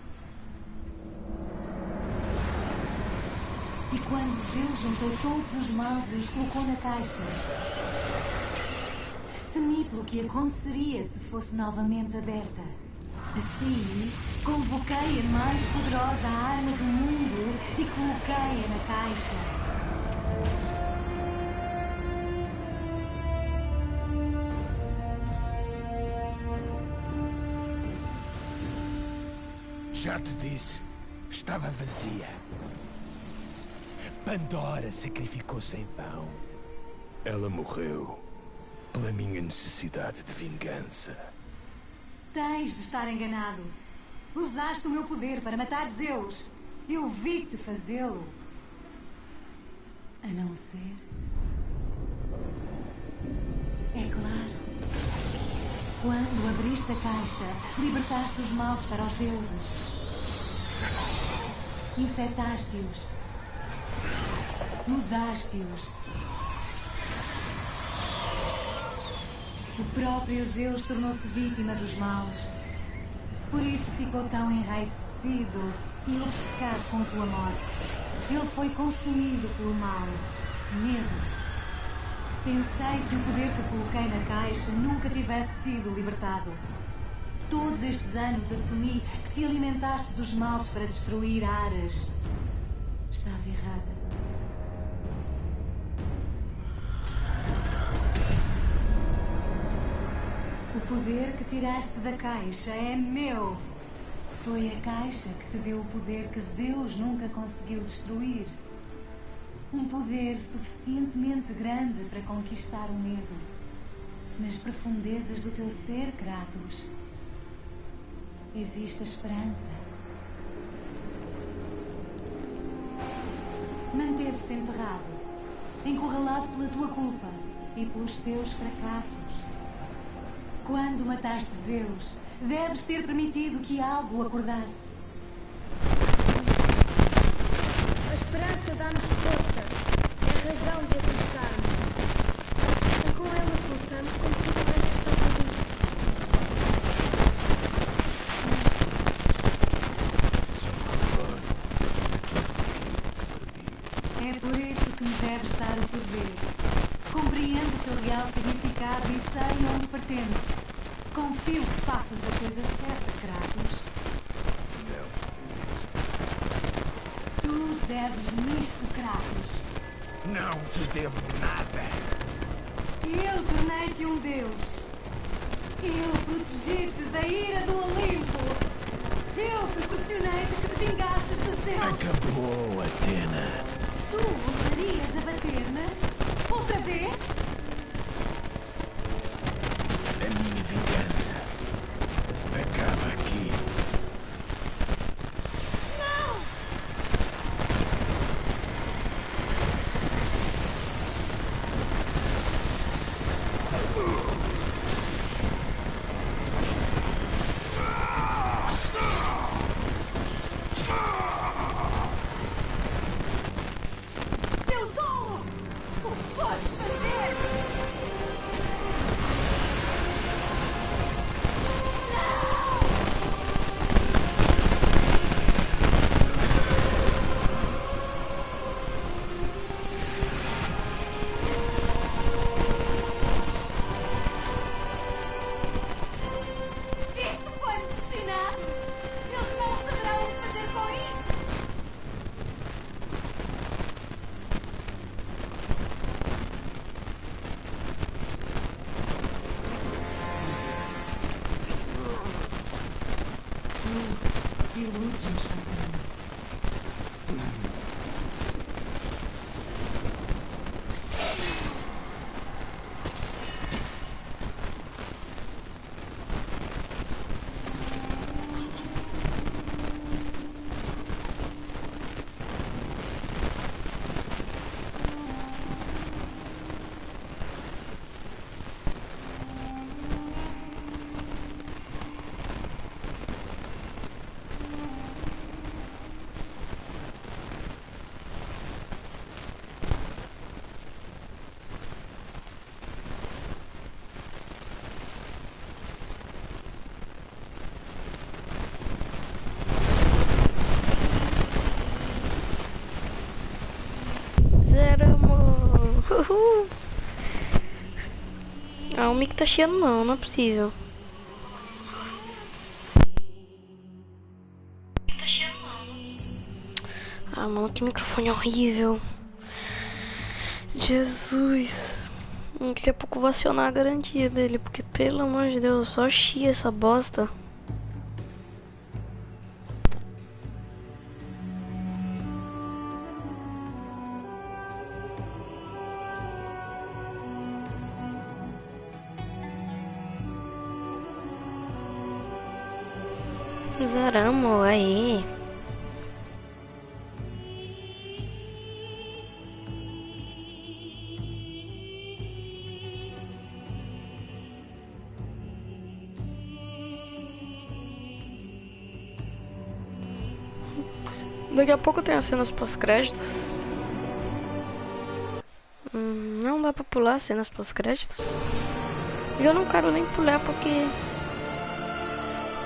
E quando Zeus juntou todos os males e os colocou na caixa, temi pelo que aconteceria se fosse novamente aberta. Assim, convoquei a mais poderosa arma do mundo e coloquei-a na caixa. Já te disse, estava vazia. Pandora sacrificou-se em vão. Ela morreu pela minha necessidade de vingança. Tens de estar enganado. Usaste o meu poder para matar Zeus. Eu vi-te fazê-lo. A não ser... É claro. Quando abriste a caixa, libertaste os males para os deuses. Infectaste-os. Mudaste-os. O próprio Zeus tornou-se vítima dos males. Por isso ficou tão enraivecido e obcecado com a tua morte. Ele foi consumido pelo mal. Medo. Pensei que o poder que coloquei na caixa nunca tivesse sido libertado. Todos estes anos assumi que te alimentaste dos males para destruir Ares. Estava errada. O poder que tiraste da caixa é meu. Foi a caixa que te deu o poder que Zeus nunca conseguiu destruir. Um poder suficientemente grande para conquistar o medo. Nas profundezas do teu ser, Kratos, existe a esperança. Manteve-se enterrado, encurralado pela tua culpa e pelos teus fracassos. Quando mataste Zeus, deves ter permitido que algo acordasse. A esperança dá-nos força. É a razão de aqui estarmos. É com ela que lutamos como tudo o resto está perdido. É por isso que me deves dar o poder. Compreendo o seu real significado e sei onde pertence. Confio que faças a coisa certa, Kratos. Tu deves-me isto, Kratos. Não te devo nada. Eu tornei-te um deus. Eu protegi-te da ira do Olimpo. Eu proporcionei-te que te vingasses de Zeus. Acabou, Atena. Tu ousarias abater-me? Outra vez? A minha vingança acaba aqui. Não! Seu tolo! O que foste fazer? Isso foi destinado! Eles não saberão o que fazer com isso! Tu desiludes-nos, Fabiano. mic tá chiando não, não é possível. Ah, mano, que microfone horrível. Jesus. Daqui a pouco eu vou acionar a garantia dele, porque pelo amor de Deus, só chia essa bosta. Zeramos, aí. Daqui a pouco tem as cenas pós-créditos. Não dá pra pular cenas pós-créditos. E eu não quero nem pular porque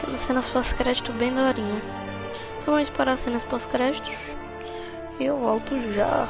tem umas cenas pós-crédito bem daorinha. Então vamos parar as cenas pós-créditos e eu volto já.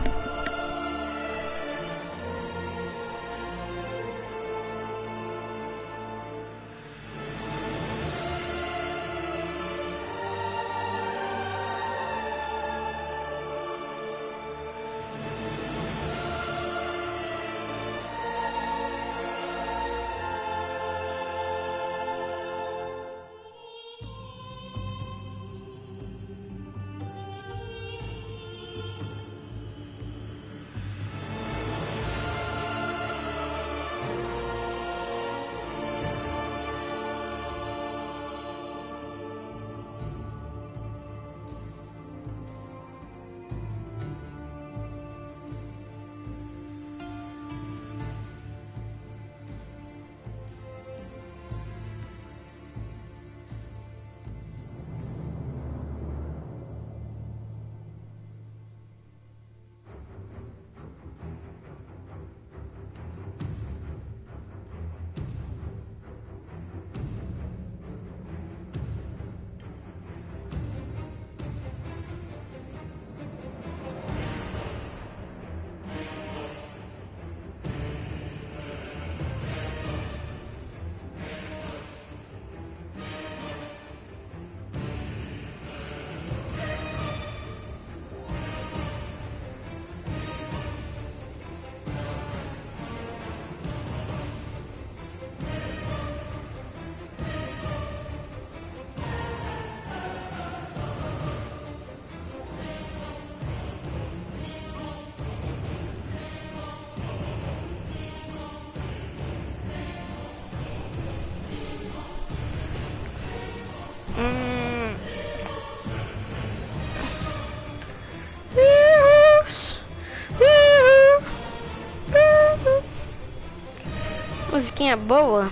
Musiquinha boa.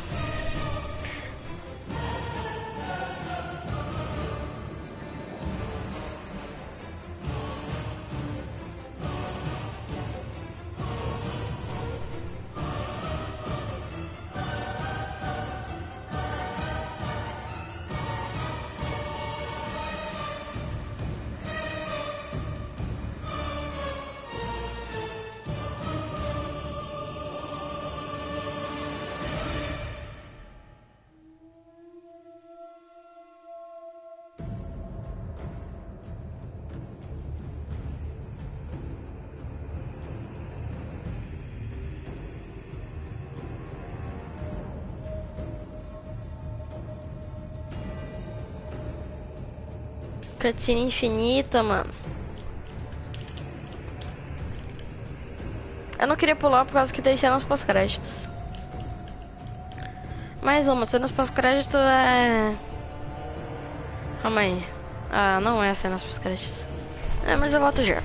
Cutscene infinita, mano. Eu não queria pular por causa que tem cenas pós-créditos. Mais uma, cenas pós-créditos é... Calma aí. Ah, não é cenas pós-créditos. É, mas eu volto já.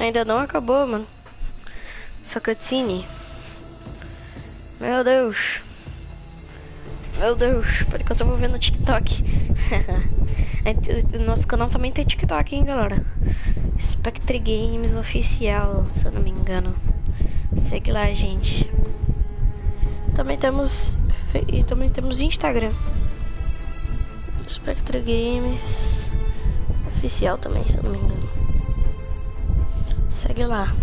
Ainda não acabou, mano. Essa cutscene. Meu Deus. Meu Deus. Pode que eu tô vendo no TikTok. Nosso canal também tem TikTok, hein, galera. SpectreGames oficial, se eu não me engano. Segue lá, gente. Também temos Instagram. SpectreGames oficial também, se eu não me engano. Segue lá.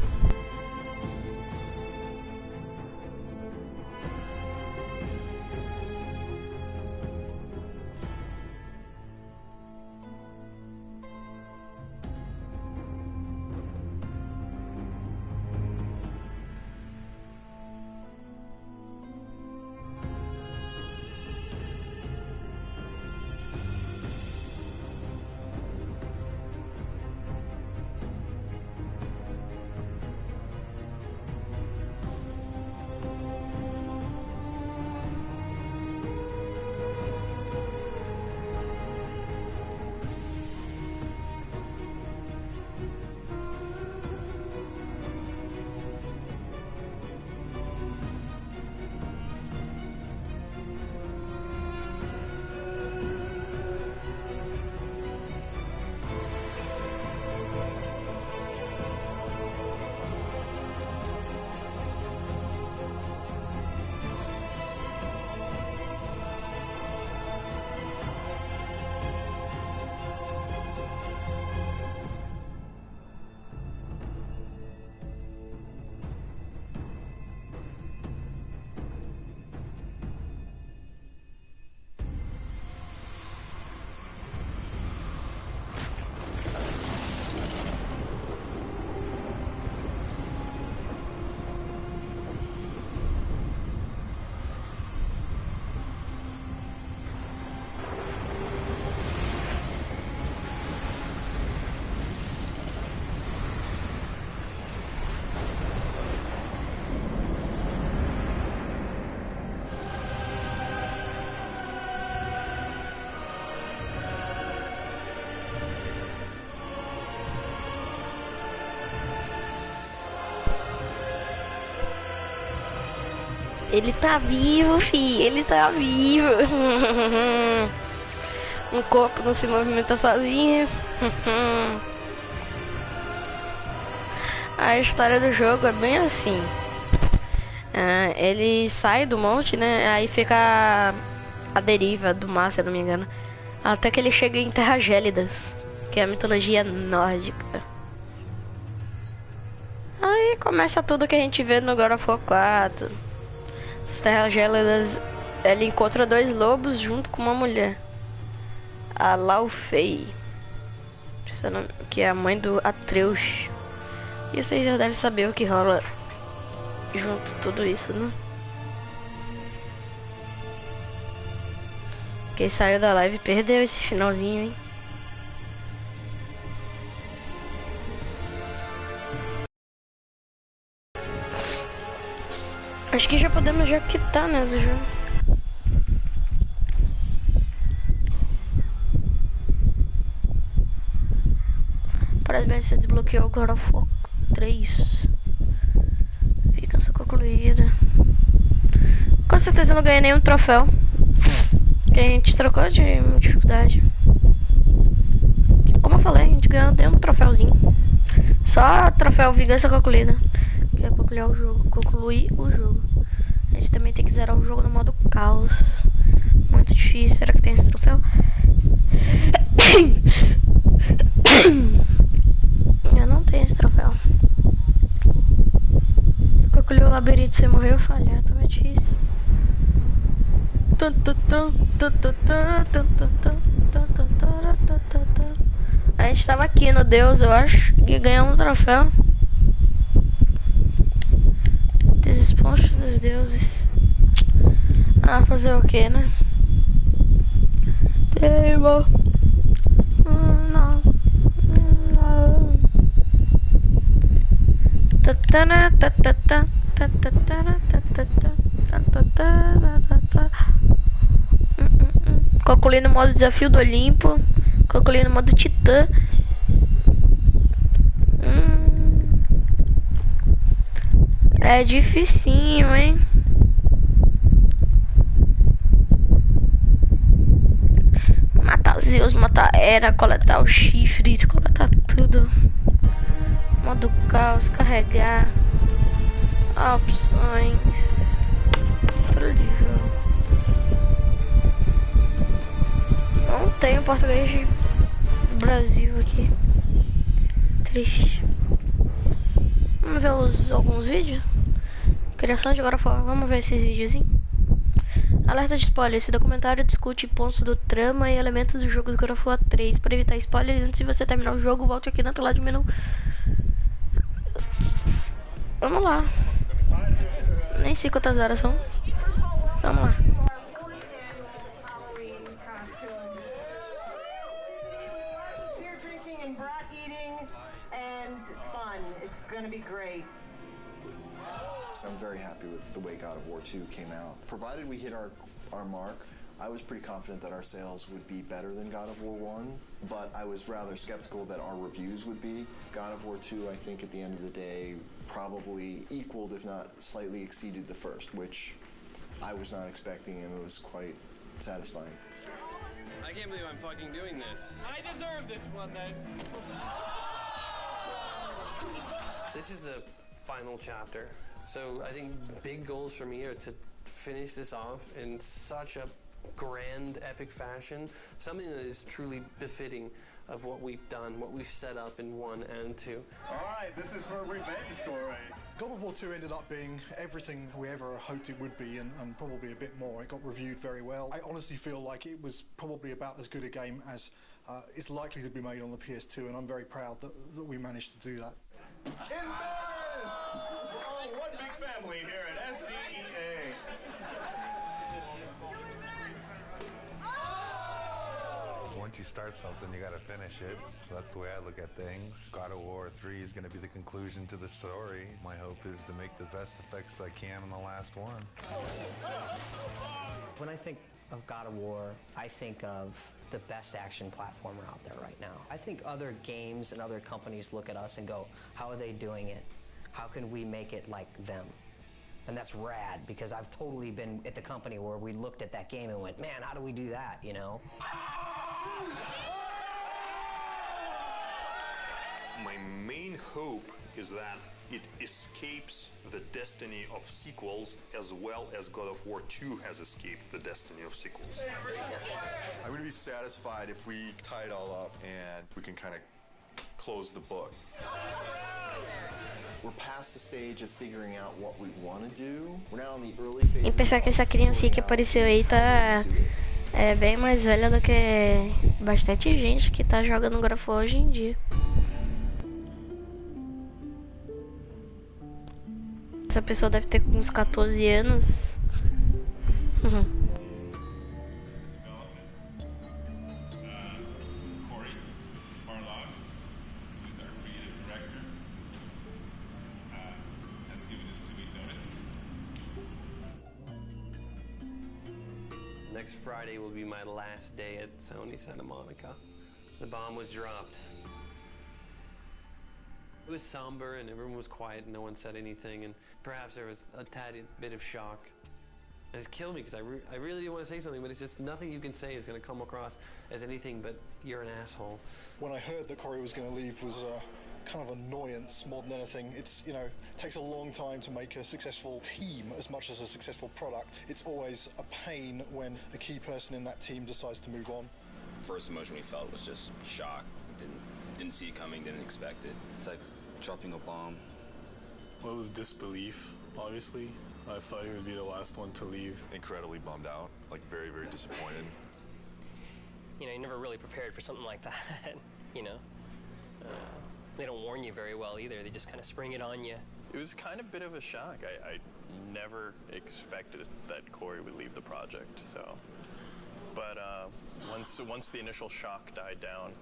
Ele tá vivo, fi. Ele tá vivo. Um corpo não se movimenta sozinho. A história do jogo é bem assim. Ele sai do monte, né? Aí fica a deriva do mar, se eu não me engano. Até que ele chega em terras gélidas, que é a mitologia nórdica. Aí começa tudo que a gente vê no God of War 4. As terras gélidas, ele encontra dois lobos junto com uma mulher, a Laufey, que é a mãe do Atreus. E vocês já devem saber o que rola junto tudo isso, né? Quem saiu da live perdeu esse finalzinho, hein? Acho que já podemos já quitar, né, o jogo. Parabéns, você desbloqueou o God of War 3. Fica só concluída. Com certeza eu não ganhei nenhum troféu, que a gente trocou de dificuldade. Como eu falei, a gente ganhou um troféuzinho. Só troféu vingança concluída. Que é concluir o jogo. A gente também tem que zerar o jogo no modo caos. Muito difícil. Será que tem esse troféu? Eu não tenho esse troféu. Concluir o labirinto sem morrer ou falhar. Também é difícil. A gente tava aqui no Deus, eu acho, e ganhamos um troféu. Desesponsos dos deuses. Ah, fazer o que, né? Table. Não. Concluí no modo desafio do Olimpo. Concluí no modo Titã. É dificinho, hein? Matar Zeus, matar Hera, coletar os chifres, coletar tudo. Modo caos, carregar. Opções. Controle de jogo. Não tem português do Brasil aqui. Triste. Vamos ver alguns vídeos. Criação de agora fora. Vamos ver esses videozinhos. Alerta de spoiler. Esse documentário discute pontos do trama e elementos do jogo do God of War 3. Para evitar spoilers, antes de você terminar o jogo, volte aqui dentro lá de menu. Vamos lá. Nem sei quantas horas são. Vamos lá. I'm very happy with the way God of War 2 came out. Provided we hit our mark, I was pretty confident that our sales would be better than God of War 1, but I was rather skeptical that our reviews would be. God of War 2, I think at the end of the day, probably equaled, if not slightly exceeded the first, which I was not expecting, and it was quite satisfying. I can't believe I'm fucking doing this. I deserve this one then. This is the final chapter. So I think big goals for me are to finish this off in such a grand, epic fashion, something that is truly befitting of what we've done, what we've set up in 1 and 2. All right, this is her revenge story. God of War 2 ended up being everything we ever hoped it would be, and probably a bit more. It got reviewed very well. I honestly feel like it was probably about as good a game as is likely to be made on the PS2, and I'm very proud that we managed to do that. Oh, one big family here at SCEA. Once you start something, you gotta finish it. So that's the way I look at things. God of War 3 is gonna be the conclusion to the story. My hope is to make the best effects I can on the last one. When I think of God of War, I think of the best action platformer out there right now. I think other games and other companies look at us and go, how are they doing it? How can we make it like them? And that's rad, because I've totally been at the company where we looked at that game and went, man, how do we do that, you know? My main hope is that it escapes the destiny of sequels as well as God of War 2 has escaped the destiny of sequels. I'm going to be satisfied if we tie it all up and we can kind of close the book. We're past the stage of figuring out what we want to do. We're now in the early phases. E pensar que essa criancinha que apareceu aí tá bem mais velha do que bastante gente que tá jogando God of War hoje em dia. Essa pessoa deve ter uns 14 anos. Next Friday will be my last day at Sony Santa Monica. The bomb was dropped. It was somber and everyone was quiet and no one said anything, and perhaps there was a tad bit of shock. It's killed me because I really want to say something, but it's just nothing you can say is going to come across as anything but you're an asshole. When I heard that Corey was going to leave was kind of annoyance more than anything. It's, you know, it takes a long time to make a successful team as much as a successful product. It's always a pain when a key person in that team decides to move on. First emotion we felt was just shock. Didn't see it coming, didn't expect it. It's like dropping a bomb. Well, it was disbelief, obviously. I thought he would be the last one to leave. Incredibly bummed out, like very, very disappointed. You know, you're never really prepared for something like that, you know? They don't warn you very well either. They just kind of spring it on you. It was kind of a bit of a shock. I never expected that Corey would leave the project, so. But once the initial shock died down,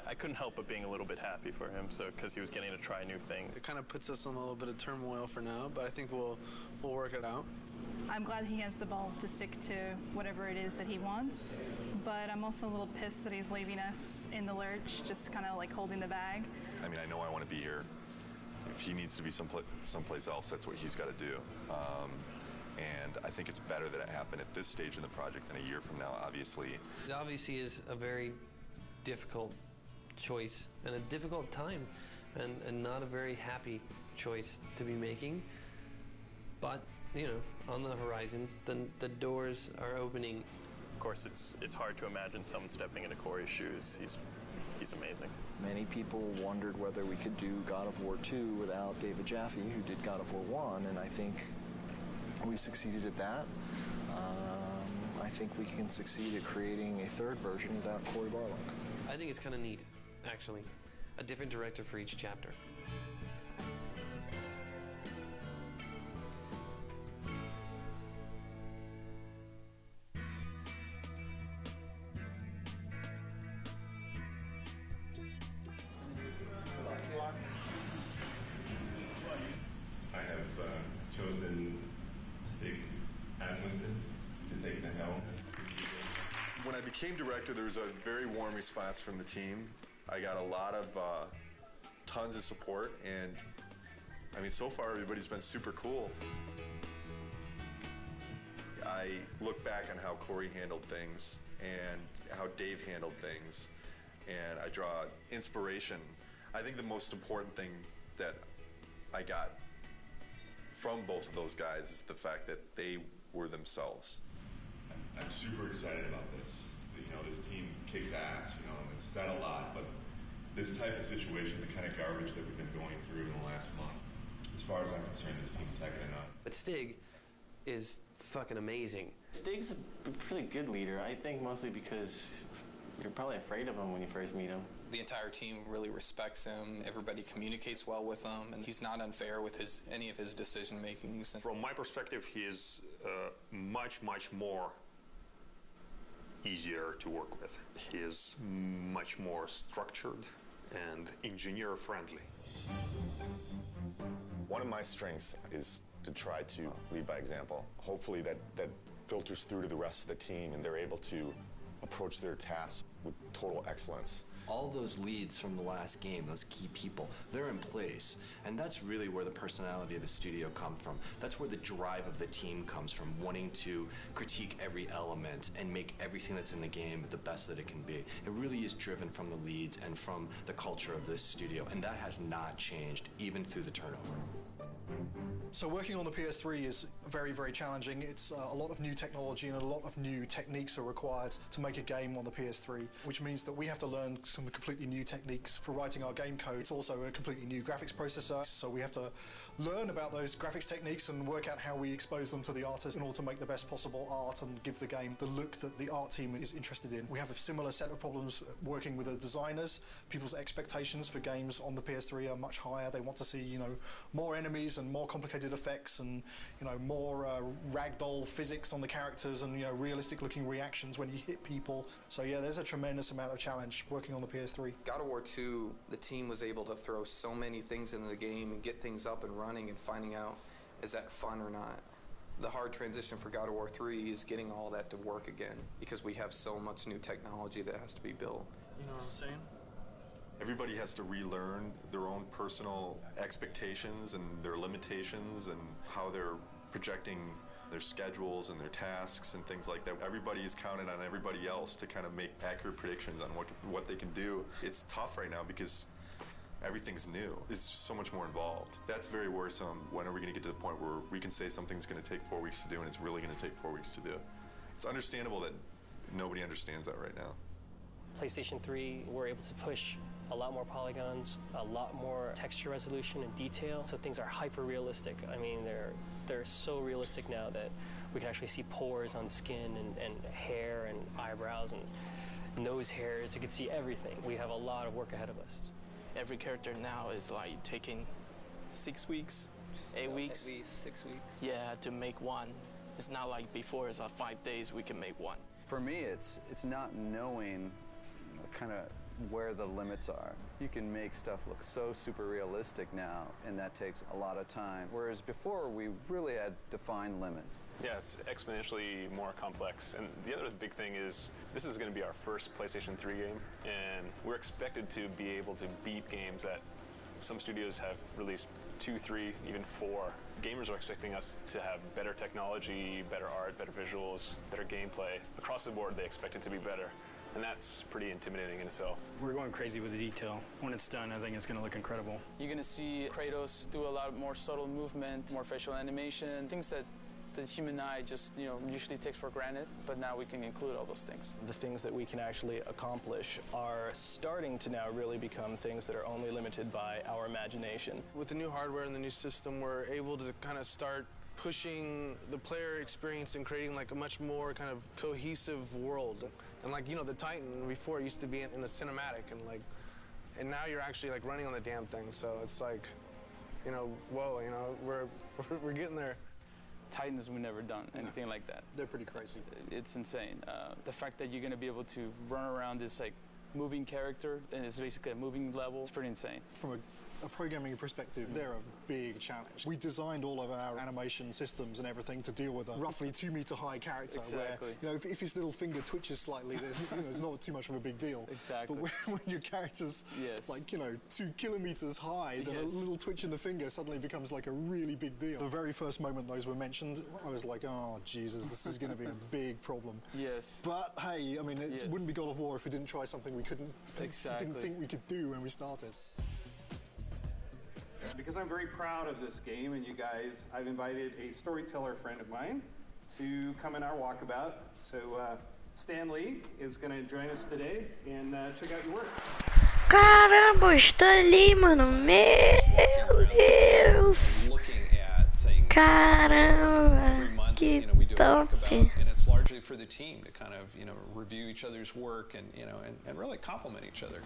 I couldn't help but being a little bit happy for him, so because he was getting to try new things. It kind of puts us in a little bit of turmoil for now, but I think we'll work it out. I'm glad he has the balls to stick to whatever it is that he wants, but I'm also a little pissed that he's leaving us in the lurch, just kind of like holding the bag. I mean, I know I want to be here If he needs to be someplace else, that's what he's got to do. And I think it's better that it happened at this stage in the project than a year from now, obviously. It obviously is a very difficult choice and a difficult time and not a very happy choice to be making. But, you know, on the horizon, the doors are opening. Of course, it's hard to imagine someone stepping into Corey's shoes. He's amazing. Many people wondered whether we could do God of War 2 without David Jaffe, who did God of War 1, and I think we succeeded at that. I think we can succeed at creating a third version without Corey Barlog. I think it's kind of neat, actually. A different director for each chapter. I have chosen Stig Asmussen to take the helm. When I became director, there was a very warm response from the team. I got a lot of tons of support, and I mean, so far everybody's been super cool. I look back on how Corey handled things and how Dave handled things, and I draw inspiration. I think the most important thing that I got from both of those guys is the fact that they were themselves. I'm super excited about this. You know, this team kicks ass, you know, and it's said a lot, but this type of situation, the kind of garbage that we've been going through in the last month, as far as I'm concerned, this team's second to none. But Stig is fucking amazing. Stig's a pretty good leader, I think mostly because you're probably afraid of him when you first meet him. The entire team really respects him. Everybody communicates well with him, and he's not unfair with any of his decision makings. From my perspective, he is much more easier to work with. He is much more structured and engineer friendly. One of my strengths is to try to lead by example. Hopefully that filters through to the rest of the team and they're able to approach their tasks with total excellence. All those leads from the last game, those key people, they're in place. And that's really where the personality of the studio comes from. That's where the drive of the team comes from, wanting to critique every element and make everything that's in the game the best that it can be. It really is driven from the leads and from the culture of this studio, and that has not changed, even through the turnover. So working on the PS3 is very challenging. It's a lot of new technology and a lot of new techniques are required to make a game on the PS3, which means that we have to learn some completely new techniques for writing our game code. It's also a completely new graphics processor, so we have to learn about those graphics techniques and work out how we expose them to the artist in order to make the best possible art and give the game the look that the art team is interested in. We have a similar set of problems working with the designers. People's expectations for games on the PS3 are much higher. They want to see, you know, more enemies and more complicated effects and, you know, more ragdoll physics on the characters and, you know, realistic looking reactions when you hit people. So yeah, there's a tremendous amount of challenge working on the PS3. God of War 2, the team was able to throw so many things into the game and get things up and running and finding out, is that fun or not? The hard transition for God of War 3 is getting all that to work again because we have so much new technology that has to be built. You know what I'm saying? Everybody has to relearn their own personal expectations and their limitations and how they're projecting their schedules and their tasks and things like that. Everybody is counting on everybody else to kind of make accurate predictions on what they can do. It's tough right now because everything's new. It's just so much more involved. That's very worrisome. When are we going to get to the point where we can say something's going to take 4 weeks to do and it's really going to take 4 weeks to do? It's understandable that nobody understands that right now. PlayStation 3, we're able to push a lot more polygons, a lot more texture resolution and detail, so things are hyper realistic. I mean, they're so realistic now that we can actually see pores on skin and hair and eyebrows and nose hairs. You can see everything. We have a lot of work ahead of us. Every character now is like taking 6 weeks, 8 weeks. At least 6 weeks. Yeah, to make one. It's not like before, it's like 5 days we can make one. For me, it's not knowing kind of where the limits are. You can make stuff look so super realistic now, and that takes a lot of time. Whereas before, we really had defined limits. Yeah, it's exponentially more complex. And the other big thing is, this is going to be our first PlayStation 3 game, and we're expected to be able to beat games that Some studios have released 2, 3, even 4. Gamers are expecting us to have better technology, better art, better visuals, better gameplay. Across the board, they expect it to be better. And that's pretty intimidating in itself. We're going crazy with the detail. When it's done, I think it's going to look incredible. You're going to see Kratos do a lot more subtle movement, more facial animation, things that the human eye just, usually takes for granted, but now we can include all those things. The things that we can actually accomplish are starting to now really become things that are only limited by our imagination. With the new hardware and the new system, we're able to kind of start pushing the player experience and creating like a much more kind of cohesive world. And like, the Titan before used to be in a cinematic and now you're actually like running on the damn thing. So it's like, whoa, we're getting there. Titans, we've never done anything like that. They're pretty crazy. It's insane. The fact that you're going to be able to run around this like moving character and it's basically a moving level, it's pretty insane. From a programming perspective, they're a big challenge. We designed all of our animation systems and everything to deal with a roughly 2 meter high character Exactly. where, if his little finger twitches slightly, there's not too much of a big deal. Exactly. But when your character's like, 2 kilometers high, then a little twitch in the finger suddenly becomes like a really big deal. The very first moment those were mentioned, I was like, oh, Jesus, this is going to be a big problem. Yes. But hey, I mean, it wouldn't be God of War if we didn't try something we didn't think we could do when we started. Because I'm very proud of this game and you guys, I've invited a storyteller friend of mine to come in our walkabout. So Stan Lee is going to join us today and check out your work. Caramba, está ali, mano. Meu Deus. Caramba, que top. And it's largely for the team to kind of, review each other's work and, and really compliment each other.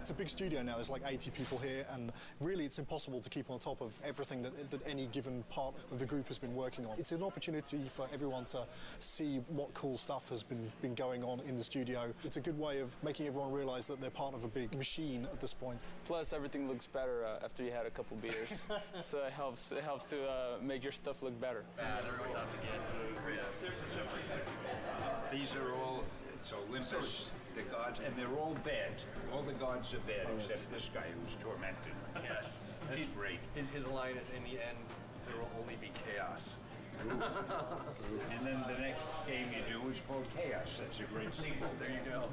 It's a big studio now, there's like 80 people here, and really it's impossible to keep on top of everything that any given part of the group has been working on. It's an opportunity for everyone to see what cool stuff has been going on in the studio. It's a good way of making everyone realize that they're part of a big machine at this point. Plus, everything looks better after you had a couple beers, so it helps to make your stuff look better. Everyone's out to get These are all, it's Olympus, the gods, and they're all bad. All the gods are bad, except this guy who's tormented. Yes. He's great. His line is, in the end, there will only be chaos. And then the next game you do is called Chaos. That's a great sequel. There you go.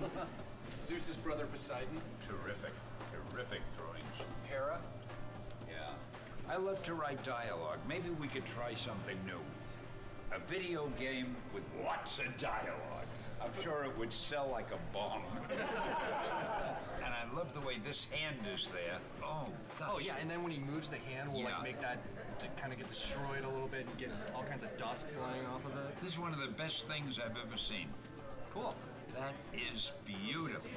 Zeus's brother Poseidon. Terrific. Terrific drawings. Hera. Yeah. I love to write dialogue. Maybe we could try something new. A video game with lots of dialogue. I'm sure it would sell like a bomb. And I love the way this hand is there. Oh, gosh. Oh, yeah, and then when he moves the hand, we'll like make that to kind of get destroyed a little bit and get all kinds of dust flying off of it. This is one of the best things I've ever seen. Cool. That is beautiful.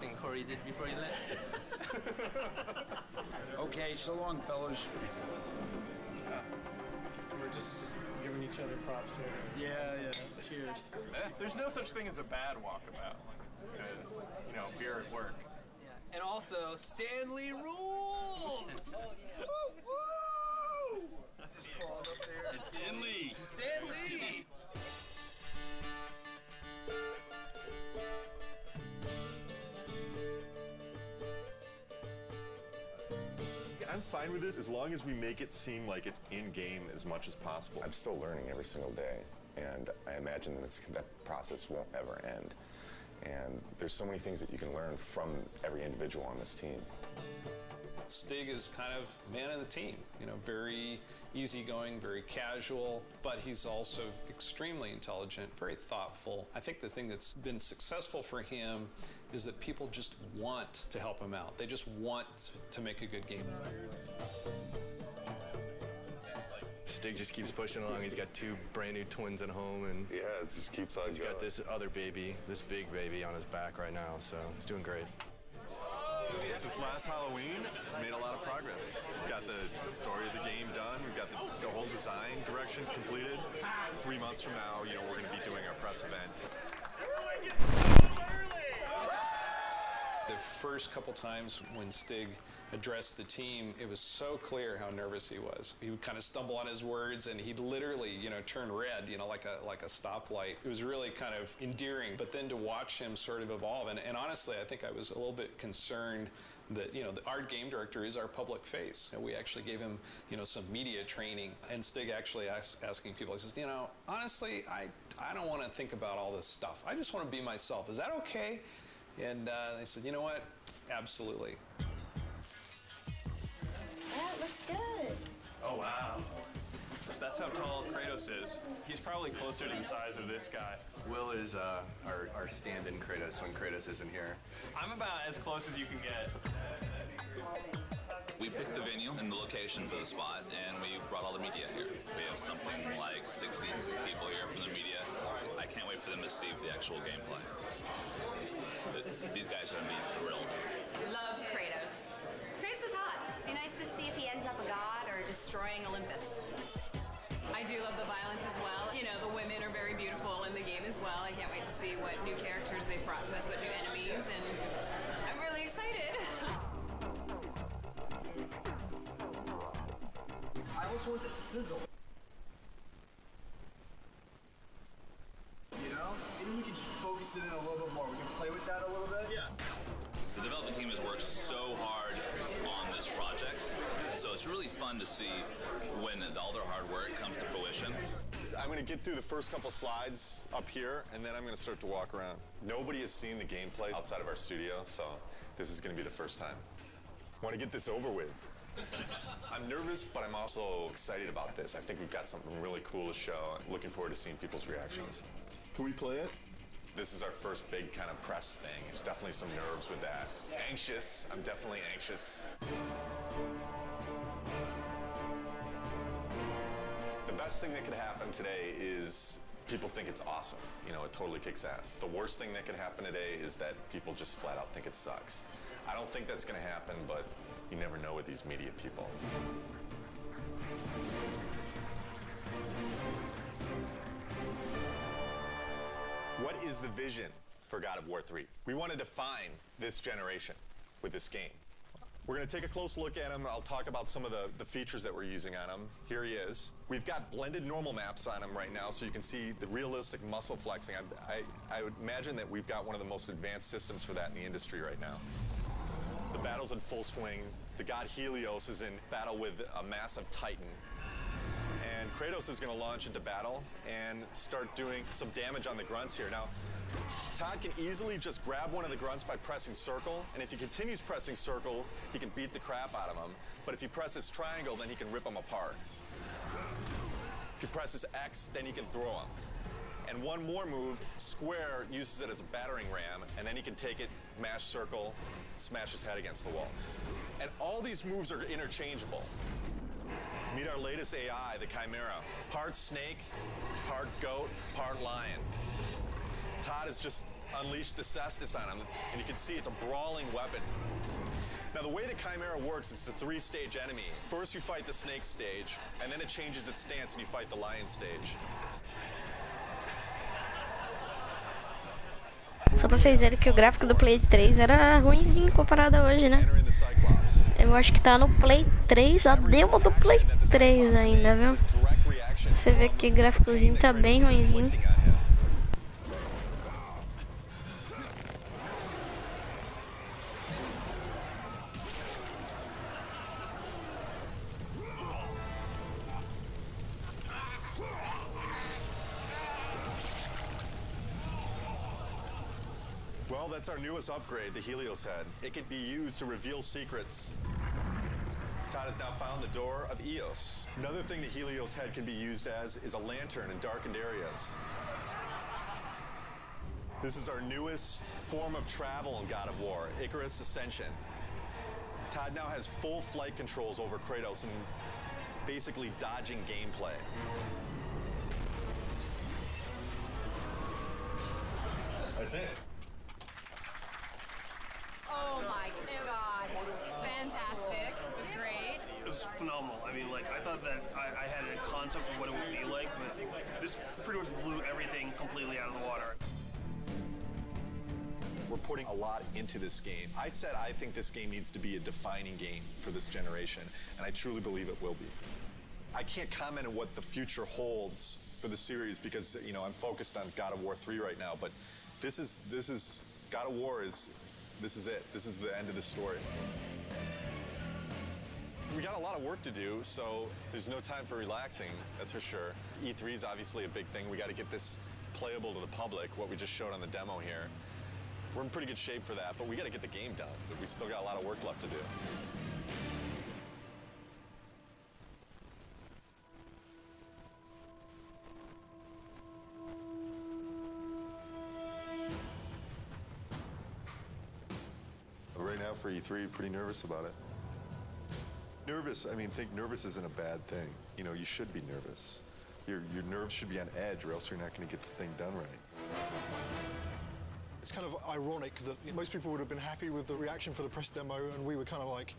Thing Corey did before he left. Okay, so long, fellas. We're just giving each other props here. Yeah. Cheers. There's no such thing as a bad walkabout because, beer at work. And also, Stanley rules! Woo! Just crawled up there. It's Stanley. Stanley! I'm fine with it as long as we make it seem like it's in-game as much as possible. I'm still learning every single day, and I imagine that process won't ever end. And there's so many things that you can learn from every individual on this team. Stig is kind of man of the team, very easygoing, very casual, but he's also extremely intelligent, very thoughtful. I think the thing that's been successful for him is that people just want to help him out. They just want to make a good game. Stig just keeps pushing along. He's got 2 brand new twins at home, and yeah, it just keeps on He's got this other baby, this big baby on his back right now, so he's doing great. Since last Halloween, we made a lot of progress. We've got the story of the game done. We've got the whole design direction completed. 3 months from now, we're going to be doing our press event. The first couple times when Stig addressed the team, it was so clear how nervous he was. He would kind of stumble on his words, and he'd literally, turn red, like a stoplight. It was really kind of endearing. But then to watch him sort of evolve, and honestly, I think I was a little bit concerned that, our game director is our public face. And we actually gave him, some media training. And Stig actually asking people, he says, honestly, I don't want to think about all this stuff. I just want to be myself. Is that okay? And they said, you know what? Absolutely. That looks good. Oh, wow. So that's how tall Kratos is. He's probably closer to the size of this guy. Will is our stand-in Kratos when Kratos isn't here. I'm about as close as you can get. We picked the venue and the location for the spot, and we brought all the media here. We have something like 60 people here from the media. I can't wait for them to see the actual gameplay. These guys are going to be thrilled. Love Kratos. Kratos is hot. Be nice to see if he ends up a god or destroying Olympus. I do love the violence as well. The women are very beautiful in the game as well. I can't wait to see what new characters they've brought to us, what new enemies, and I'm really excited. I also want the sizzle. Maybe we can just focus it in a little bit more. We can play with that a little bit. Yeah. The development team has worked so hard on this project, so it's really fun to see when all their hard work comes to fruition. I'm going to get through the first couple slides up here, and then I'm going to start to walk around. Nobody has seen the gameplay outside of our studio, so this is going to be the first time. Want to get this over with. I'm nervous, but I'm also excited about this. I think we've got something really cool to show. I'm looking forward to seeing people's reactions. Can we play it? This is our first big kind of press thing. There's definitely some nerves with that. Anxious. I'm definitely anxious. The best thing that could happen today is people think it's awesome. It totally kicks ass. The worst thing that could happen today is that people just flat out think it sucks. I don't think that's going to happen, but you never know with these media people. What is the vision for God of War 3? We want to define this generation with this game. We're going to take a close look at him. I'll talk about some of the features that we're using on him. Here he is. We've got blended normal maps on him right now, so you can see the realistic muscle flexing. I would imagine that we've got one of the most advanced systems for that in the industry right now. The battle's in full swing. The god Helios is in battle with a massive titan. And Kratos is going to launch into battle and start doing some damage on the grunts here. Now, Todd can easily just grab one of the grunts by pressing circle, and if he continues pressing circle, he can beat the crap out of him. But if he presses triangle, then he can rip them apart. If he presses X, then he can throw them. And one more move, square, uses it as a battering ram, and then he can take it, mash circle, smash his head against the wall. And all these moves are interchangeable. Meet our latest AI, the Chimera. Part snake, part goat, part lion. Todd has just unleashed the cestus on him, and you can see it's a brawling weapon. Now, the way the Chimera works is it's a 3-stage enemy. First, you fight the snake stage, and then it changes its stance, and you fight the lion stage. Só pra vocês verem que o gráfico do Play 3 era ruimzinho comparado a hoje, né? Eu acho que tá no Play 3, a demo do Play 3 ainda, viu? Você vê que o gráficozinho tá bem ruimzinho. Well, that's our newest upgrade, the Helios head. It can be used to reveal secrets. Todd has now found the door of Eos. Another thing the Helios head can be used as is a lantern in darkened areas. This is our newest form of travel in God of War, Icarus Ascension. Todd now has full flight controls over Kratos and basically dodging gameplay. That's it. Oh my god, fantastic. It was great. It was phenomenal. I mean, I thought that I had a concept of what it would be like, but this pretty much blew everything completely out of the water. We're putting a lot into this game. I said I think this game needs to be a defining game for this generation, and I truly believe it will be. I can't comment on what the future holds for the series because, you know, I'm focused on God of War 3 right now, but this is God of War this is it. This is the end of the story. We got a lot of work to do, so there's no time for relaxing, that's for sure. E3 is obviously a big thing. We got to get this playable to the public, what we just showed on the demo here. We're in pretty good shape for that, but we got to get the game done. We still got a lot of work left to do. Right now for E3, pretty nervous about it. Nervous, I mean, think nervous isn't a bad thing. You know, you should be nervous. Your nerves should be on edge or else you're not going to get the thing done right. It's kind of ironic that most people would have been happy with the reaction for the press demo, and we were kind of like,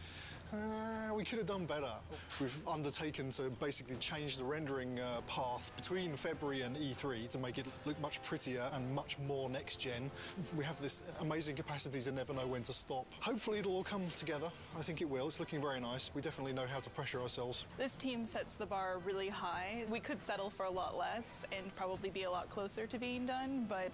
we could have done better. We've undertaken to basically change the rendering path between February and E3 to make it look much prettier and much more next-gen. We have this amazing capacity to never know when to stop. Hopefully it'll all come together. I think it will. It's looking very nice. We definitely know how to pressure ourselves. This team sets the bar really high. We could settle for a lot less and probably be a lot closer to being done, but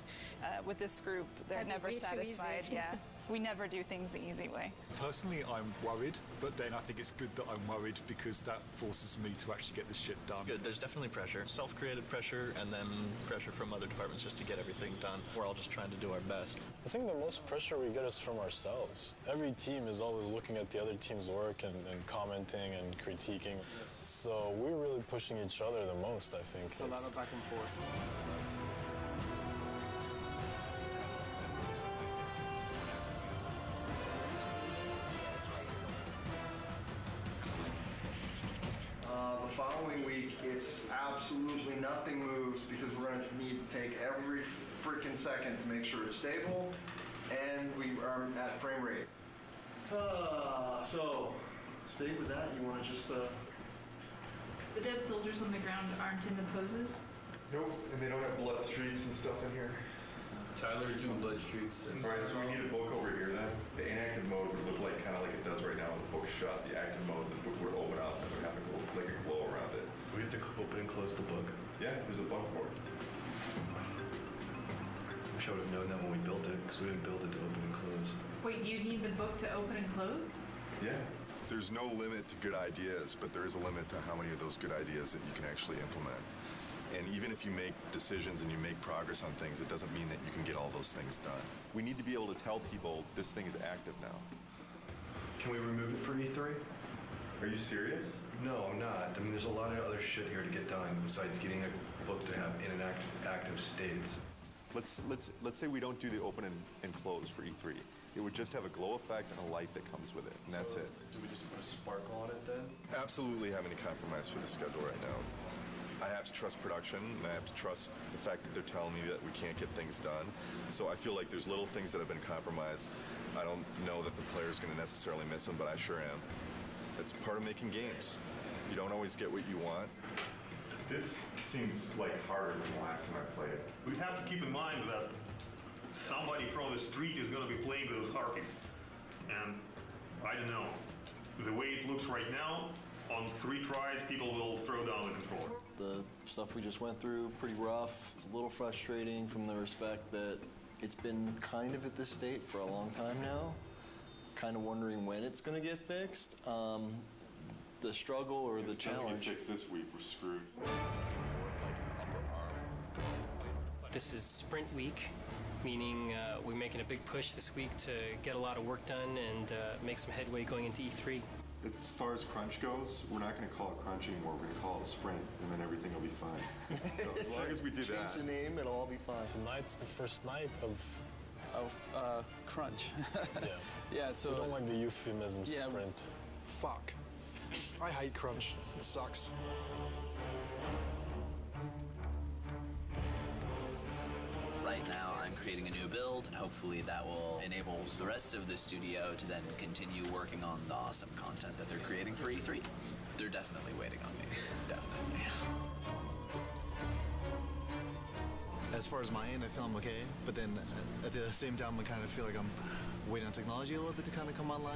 with this group, they're never satisfied. Yeah. We never do things the easy way. Personally, I'm worried, but then I think it's good that I'm worried because that forces me to actually get this shit done. Good. There's definitely pressure, self-created pressure, and then pressure from other departments just to get everything done. We're all just trying to do our best. I think the most pressure we get is from ourselves. Every team is always looking at the other team's work and commenting and critiquing. So we're really pushing each other the most, I think. It's a lot of back and forth. The following week, it's absolutely nothing moves because we're going to need to take every freaking second to make sure it's stable and we are at frame rate. So, stay with that. You want to just... The dead soldiers on the ground aren't in the poses? Nope, and they don't have blood streaks and stuff in here. Tyler's doing blood streaks. Alright, so we need a book over here then. The inactive mode would look like kind of like it does right now when the book's shut. The active mode, the book would open up and it would have like a glow around it. We have to open and close the book. Yeah, there's a button for it. Wish I would have known that when we built it, because we didn't build it to open and close. Wait, you need the book to open and close? Yeah. There's no limit to good ideas, but there is a limit to how many of those good ideas that you can actually implement. And even if you make decisions and you make progress on things, it doesn't mean that you can get all those things done. We need to be able to tell people this thing is active now. Can we remove it for E3? Are you serious? No, I'm not. I mean, there's a lot of other shit here to get done besides getting a book to have in an active states. Let's say we don't do the open and close for E3. It would just have a glow effect and a light that comes with it, and that's it. Do we just put a sparkle on it then? Absolutely have any compromise for the schedule right now. I have to trust production, and I have to trust the fact that they're telling me that we can't get things done. So I feel like there's little things that have been compromised. I don't know that the player's going to necessarily miss them, but I sure am. It's part of making games. You don't always get what you want. This seems like harder than the last time I played it. We have to keep in mind that somebody from the street is going to be playing those harpies. And I don't know. The way it looks right now, on 3 tries, people will throw down the controller. The stuff we just went through, pretty rough. It's a little frustrating from the respect that it's been kind of at this state for a long time now. Kind of wondering when it's going to get fixed. The struggle or the challenge. If it gets fixed this week, we're screwed. This is sprint week, meaning we're making a big push this week to get a lot of work done and make some headway going into E3. As far as crunch goes, we're not going to call it crunch anymore. We're going to call it a sprint, and then everything will be fine. So as long as we do that. Change the name, it'll all be fine. Tonight's the first night of crunch. Yeah. Yeah, so... We don't like the euphemism sprint. Fuck. I hate crunch. It sucks. Right now, I'm creating a new build, and hopefully that will enable the rest of the studio to then continue working on the awesome content that they're creating for E3. They're definitely waiting on me. Definitely. as far as my end, I feel I'm okay, but then at the same time, I kind of feel like I'm waiting on technology a little bit to kind of come online.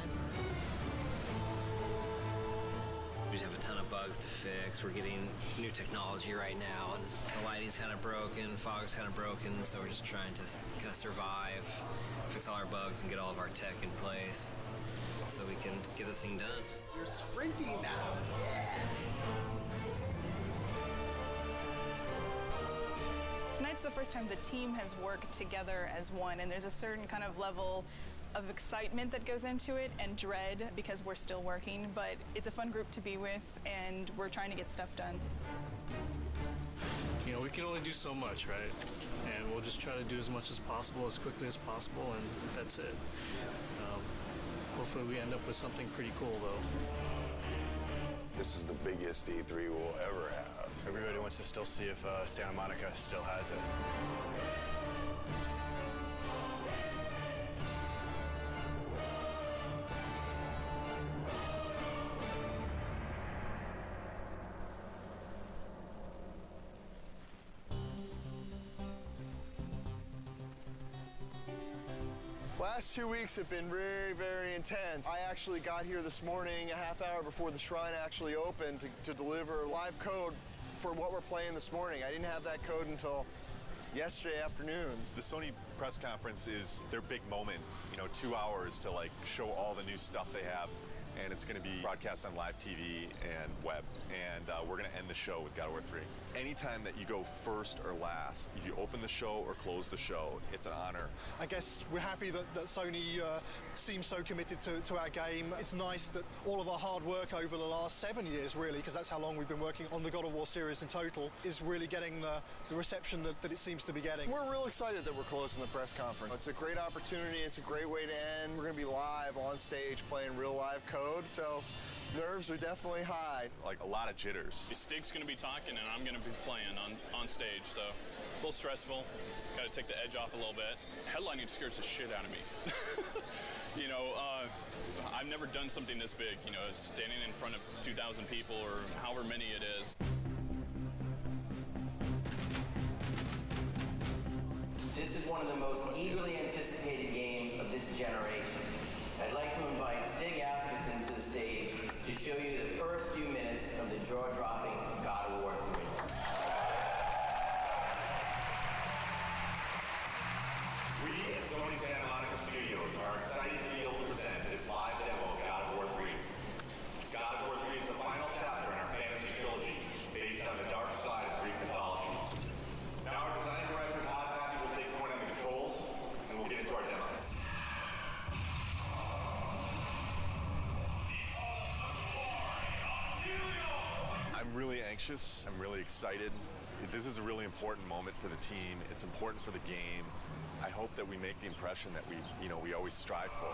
We just have a ton of bugs to fix. We're getting new technology right now, and the lighting's kind of broken, fog's kind of broken, so we're just trying to kind of survive, fix all our bugs, and get all of our tech in place so we can get this thing done. You're sprinting now. Tonight's the first time the team has worked together as one, and there's a certain kind of level of excitement that goes into it and dread because we're still working, but it's a fun group to be with, and we're trying to get stuff done. You know, we can only do so much, right? And we'll just try to do as much as possible, as quickly as possible, and that's it. Hopefully we end up with something pretty cool, though. This is the biggest E3 we'll ever have. Everybody wants to still see if Santa Monica still has it. Last 2 weeks have been very, very intense. I actually got here this morning a half hour before the shrine actually opened to deliver live code for what we're playing this morning. I didn't have that code until yesterday afternoon. The Sony press conference is their big moment, you know, 2 hours to like show all the new stuff they have. And it's going to be broadcast on live TV and web. And we're going to end the show with God of War 3. Anytime that you go first or last, if you open the show or close the show, it's an honor. I guess we're happy that Sony seems so committed to our game. It's nice that all of our hard work over the last 7 years, really, because that's how long we've been working on the God of War series in total, is really getting the reception that it seems to be getting. We're real excited that we're closing the press conference. It's a great opportunity. It's a great way to end. We're going to be live on stage playing real live code, so nerves are definitely high. Like a lot of jitters. Stig's going to be talking and I'm going to be playing on stage, so a little stressful. Got to take the edge off a little bit. Headlining scares the shit out of me. You know, I've never done something this big, you know, standing in front of 2,000 people or however many it is. This is one of the most eagerly anticipated games of this generation. I'd like to invite Stig Asmussen to the stage to show you the first few minutes of the jaw-dropping God of War 3. We at Sony Santa Monica Studios are excited to be able to present this live demo of God of War 3. God of War 3 is the final chapter in our fantasy trilogy, based on the dark side of Greek mythology. Now our design director, Todd Pappy, will take point on the controls, and we'll get into our demo. I'm really anxious. I'm really excited. This is a really important moment for the team. It's important for the game. I hope that we make the impression that we always strive for.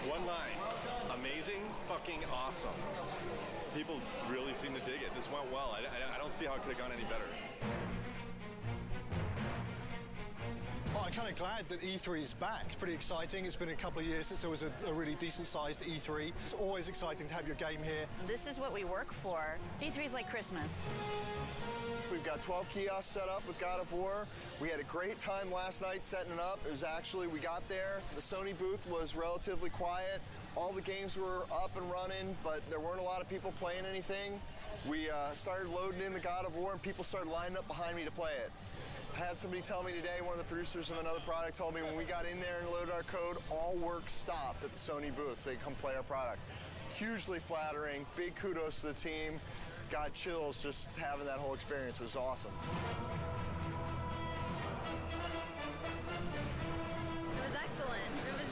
One line. Amazing, fucking awesome. People really seem to dig it. This went well. I don't see how it could have gone any better. Well, I'm kind of glad that E3 is back. It's pretty exciting. It's been a couple of years since there was a really decent-sized E3. It's always exciting to have your game here. This is what we work for. E3 is like Christmas. We've got 12 kiosks set up with God of War. We had a great time last night setting it up. It was actually, we got there, the Sony booth was relatively quiet. All the games were up and running, but there weren't a lot of people playing anything. We started loading in the God of War, and people started lining up behind me to play it. I had somebody tell me today, one of the producers of another product told me when we got in there and loaded our code, all work stopped at the Sony booth so they could come play our product. Hugely flattering, big kudos to the team. Got chills just having that whole experience. It was awesome. It was excellent. It was,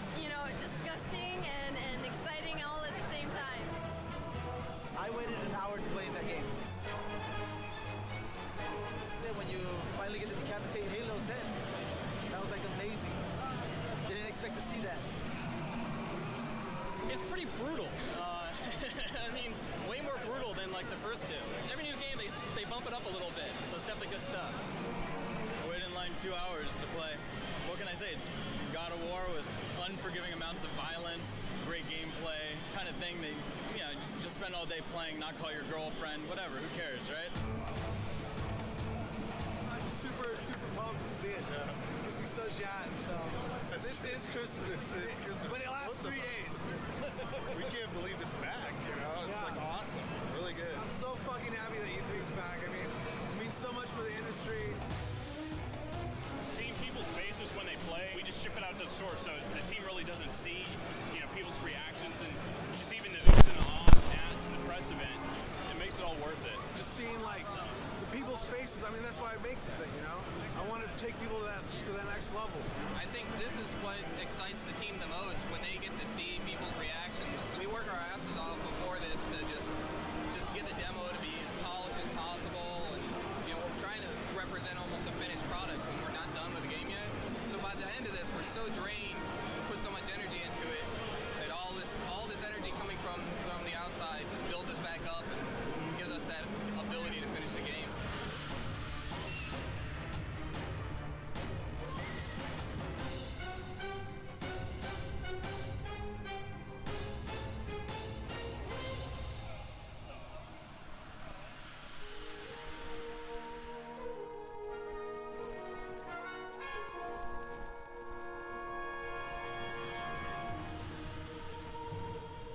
disgusting and exciting all at the same time. I the first two. Every new game, they bump it up a little bit, so it's definitely good stuff. I waited in line 2 hours to play. What can I say? It's God of War with unforgiving amounts of violence, great gameplay, kind of thing that, you know, just spend all day playing, not call your girlfriend, whatever, who cares, right? I'm super pumped to see it. Makes me so jazzed. So this is Christmas. This is Christmas. But it lasts 3 days. We can't believe it's back, you know? It's like awesome. Really good. I'm so fucking happy that E3's back. I mean, it means so much for the industry. Seeing people's faces when they play, we just ship it out to the store, so the team really doesn't see, you know, people's reactions and just even the oops and the ahs, stats, and the press event. It makes it all worth it. Just seeing like the people's faces. I mean, that's why I make the thing. You know, I want to take people to that next level. I think this is what excites the team the most when they get to see people's reactions. We work our asses off before this to just get the demo to be as polished as possible, and you know, we're trying to represent almost a finished product when we're not done with the game yet. So by the end of this, we're so drained, put so much energy into it, that all this energy coming from the outside just builds us back up and gives us that ability to finish the game.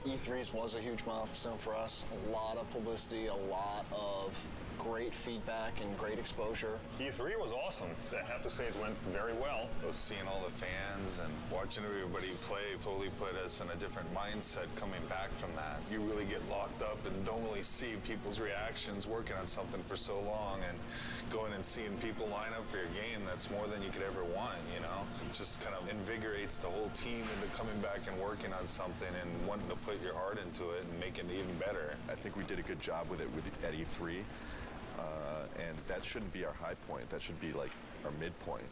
E3 was a huge milestone for us. A lot of publicity, a lot of great feedback and great exposure. E3 was awesome. I have to say it went very well. Seeing all the fans and watching everybody play totally put us in a different mindset coming back from that. You really get locked up and don't really see people's reactions working on something for so long, and going and seeing people line up for your game, that's more than you could ever want, you know? It just kind of invigorates the whole team into coming back and working on something and wanting to put your heart into it and make it even better. I think we did a good job with it at E3. And that shouldn't be our high point. That should be like our midpoint.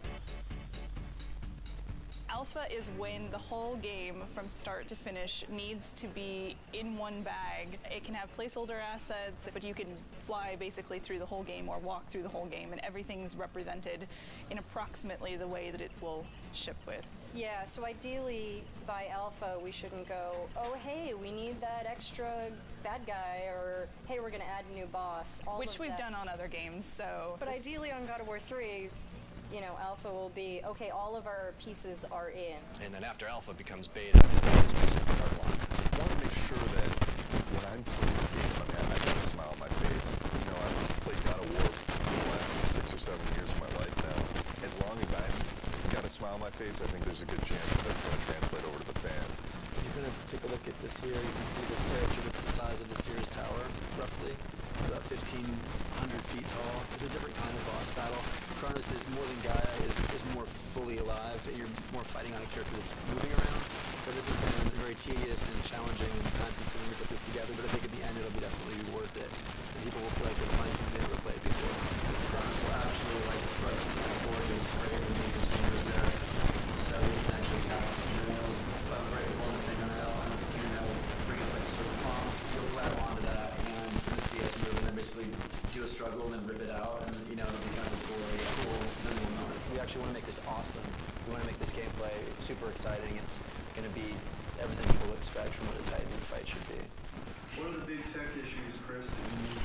Alpha is when the whole game from start to finish needs to be in one bag. It can have placeholder assets, but you can fly basically through the whole game or walk through the whole game, and everything's represented in approximately the way that it will ship with. Yeah, so ideally by alpha we shouldn't go, oh hey, we need that extra bad guy, or hey, we're gonna add a new boss. Which we've done on other games, so. But ideally on God of War 3, you know, alpha will be, okay, all of our pieces are in. And then after alpha becomes beta, it's basically hard lock. I want to make sure that when I'm playing the game, I've got a smile on my face. You know, I've played God of War for the last 6 or 7 years of my life now. As long as I've got a smile on my face, I think there's a good chance that that's going to translate over to the fans. You're going to take a look at this here. You can see this character that's the size of the Sears Tower, roughly. It's about 1,500 feet tall. It's a different kind of boss battle. Kronos is more than Gaia, is more fully alive. You're more fighting on a character that's moving around. So this has been very tedious and challenging and time-consuming to put this together, but I think at the end it'll definitely be worth it. And people will feel like they're playing something they've never played before. Kronos will actually thrust his hands forward and straight and make his fingers there. So you can actually tap his fingernails, but right below the fingernail, and the fingernail will bring up like a sort of palms. You'll grab onto that, and you're going to see us move, and then basically do a struggle, and then rip it out, and you know, it'll be kind of a cool minimal moment. We actually want to make this awesome. We want to make this gameplay super exciting. It's going to be everything people expect from what a Titan fight should be. What are the big tech issues, Chris, that you need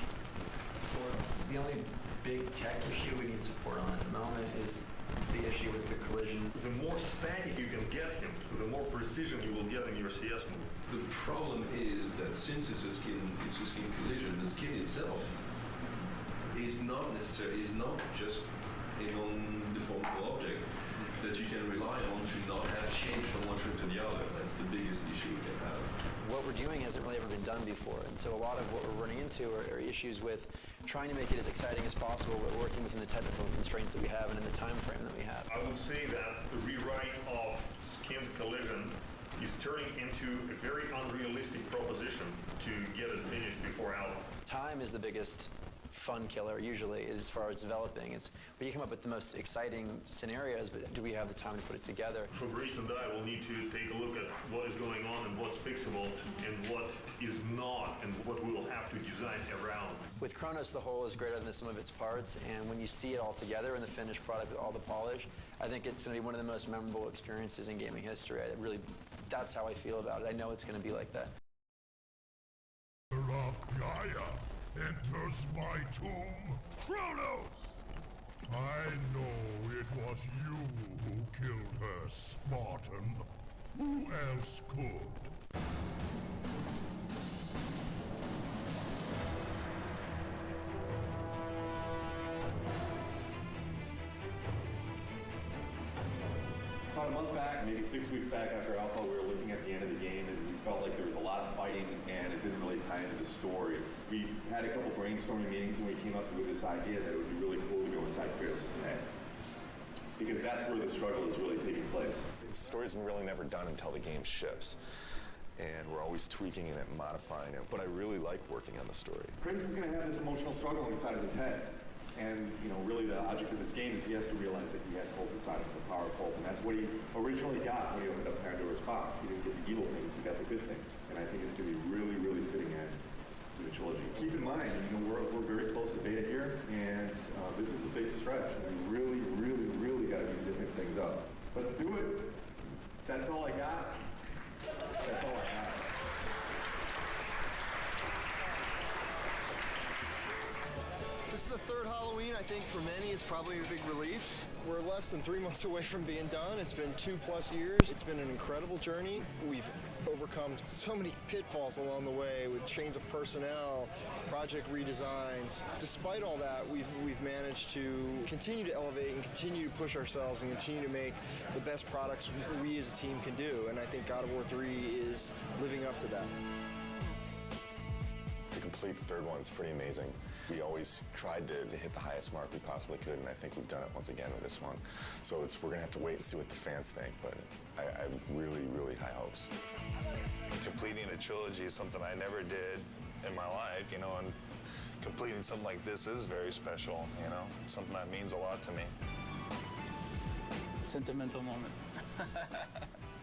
support on? The only big tech issue we need support on at the moment is the issue with the collision. The more static you can get him, the more precision you will get in your CS move. The problem is that since it's a skin collision, the skin itself is not just a non-deformable object that you can rely on to not have change from one frame to the other. That's the biggest issue we can have. What we're doing hasn't really ever been done before, and so a lot of what we're running into are issues with trying to make it as exciting as possible, but working within the technical constraints that we have and in the time frame that we have. I would say that the rewrite of skin collision is turning into a very unrealistic proposition to get it finished before alpha. Time is the biggest fun killer usually is as far as developing. It's where you come up with the most exciting scenarios, but do we have the time to put it together? Fabrice and I will need to take a look at what is going on and what's fixable and what is not and what we will have to design around. With Kronos, the whole is greater than the sum of its parts, and when you see it all together in the finished product with all the polish, I think it's going to be one of the most memorable experiences in gaming history. That's how I feel about it. I know it's going to be like that. Of Gaia enters my tomb. Kronos! I know it was you who killed her, Spartan. Who else could? About a month back, maybe 6 weeks back after Alpha, we were looking at the end of the game and we felt like there was a lot of fighting and it didn't really tie into the story. We had a couple brainstorming meetings and we came up with this idea that it would be really cool to go inside Kratos' head. Because that's where the struggle is really taking place. The story's really never done until the game ships. And we're always tweaking it and modifying it. But I really like working on the story. Kratos is going to have this emotional struggle inside of his head. And, you know, really the object of this game is he has to realize that he has hope inside of him, the power of hope. And that's what he originally got when he opened up Pandora's box. He didn't get the evil things, he got the good things. And I think it's going to be really, really fitting end to the trilogy. Keep in mind, you know, we're very close to beta here, and this is the big stretch. And we really, really, really got to be zipping things up. Let's do it. That's all I got. That's all I got. This is the third Halloween. I think for many it's probably a big relief. We're less than 3 months away from being done. It's been 2+ years. It's been an incredible journey. We've overcome so many pitfalls along the way with change of personnel, project redesigns. Despite all that, we've managed to continue to elevate and continue to push ourselves and continue to make the best products we as a team can do. And I think God of War 3 is living up to that. To complete the third one is pretty amazing. We always tried to hit the highest mark we possibly could, and I think we've done it once again with this one. So we're gonna have to wait and see what the fans think, but I have really, really high hopes. Completing a trilogy is something I never did in my life, you know, and completing something like this is very special, you know, something that means a lot to me. Sentimental moment.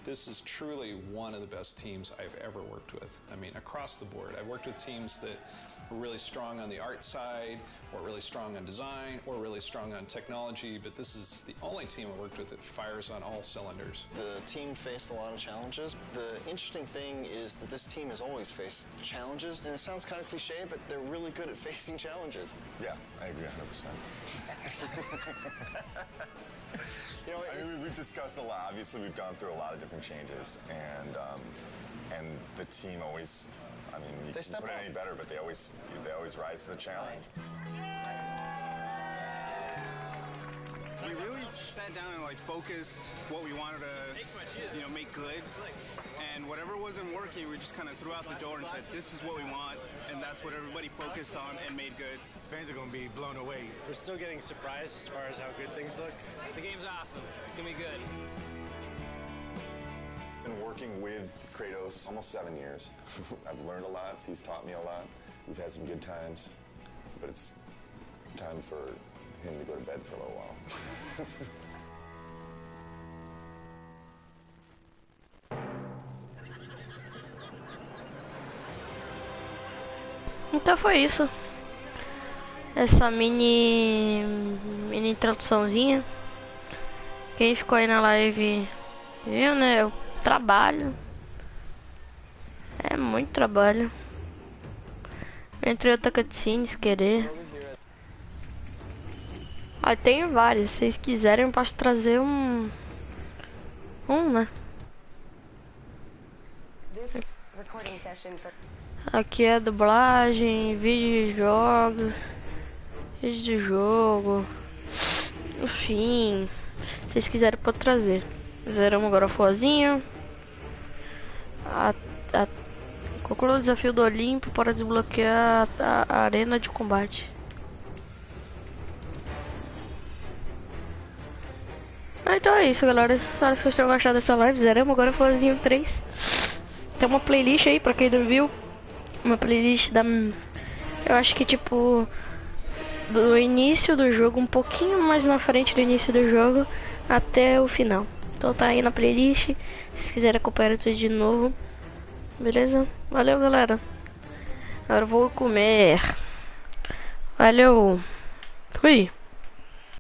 This is truly one of the best teams I've ever worked with. I mean, across the board. I've worked with teams that were really strong on the art side, or really strong on design, or really strong on technology, but this is the only team I worked with that fires on all cylinders. The team faced a lot of challenges. The interesting thing is that this team has always faced challenges, and it sounds kind of cliche, but they're really good at facing challenges. Yeah, I agree 100%. You know, I mean, we've discussed a lot. Obviously, we've gone through a lot of different changes, and the team always, I mean, you can put it any better, but they always rise to the challenge. We really sat down and like focused what we wanted to, you know, make good, and whatever wasn't working, we just kind of threw out the door and said, this is what we want, and that's what everybody focused on and made good. Fans are going to be blown away. We're still getting surprised as far as how good things look. The game's awesome. It's gonna be good. Been working with Kratos almost 7 years. I've learned a lot. He's taught me a lot. We've had some good times, but it's time for him to go to bed for a little while. Então foi isso. Essa mini introduçãozinha. Quem ficou aí na live viu, né? Eu trabalho. É muito trabalho. Entre outra cutscene, se querer. Ah, tenho vários. Se vocês quiserem, eu posso trazer um, né? Aqui é a dublagem, vídeo de jogos, vídeo de jogo, enfim, se vocês quiserem pode trazer. Zeramos agora o fozinho. Conclua o desafio do Olimpo para desbloquear a arena de combate. Então é isso, galera. Espero que vocês tenham gostado dessa live. Zeramos agora o fozinho 3. Tem uma playlist aí pra quem não viu. Uma playlist da... Eu acho que tipo... do início do jogo, um pouquinho mais na frente do início do jogo, até o final. Então tá aí na playlist, se vocês quiserem acompanhar tudo de novo. Beleza? Valeu, galera. Agora eu vou comer. Valeu. Fui.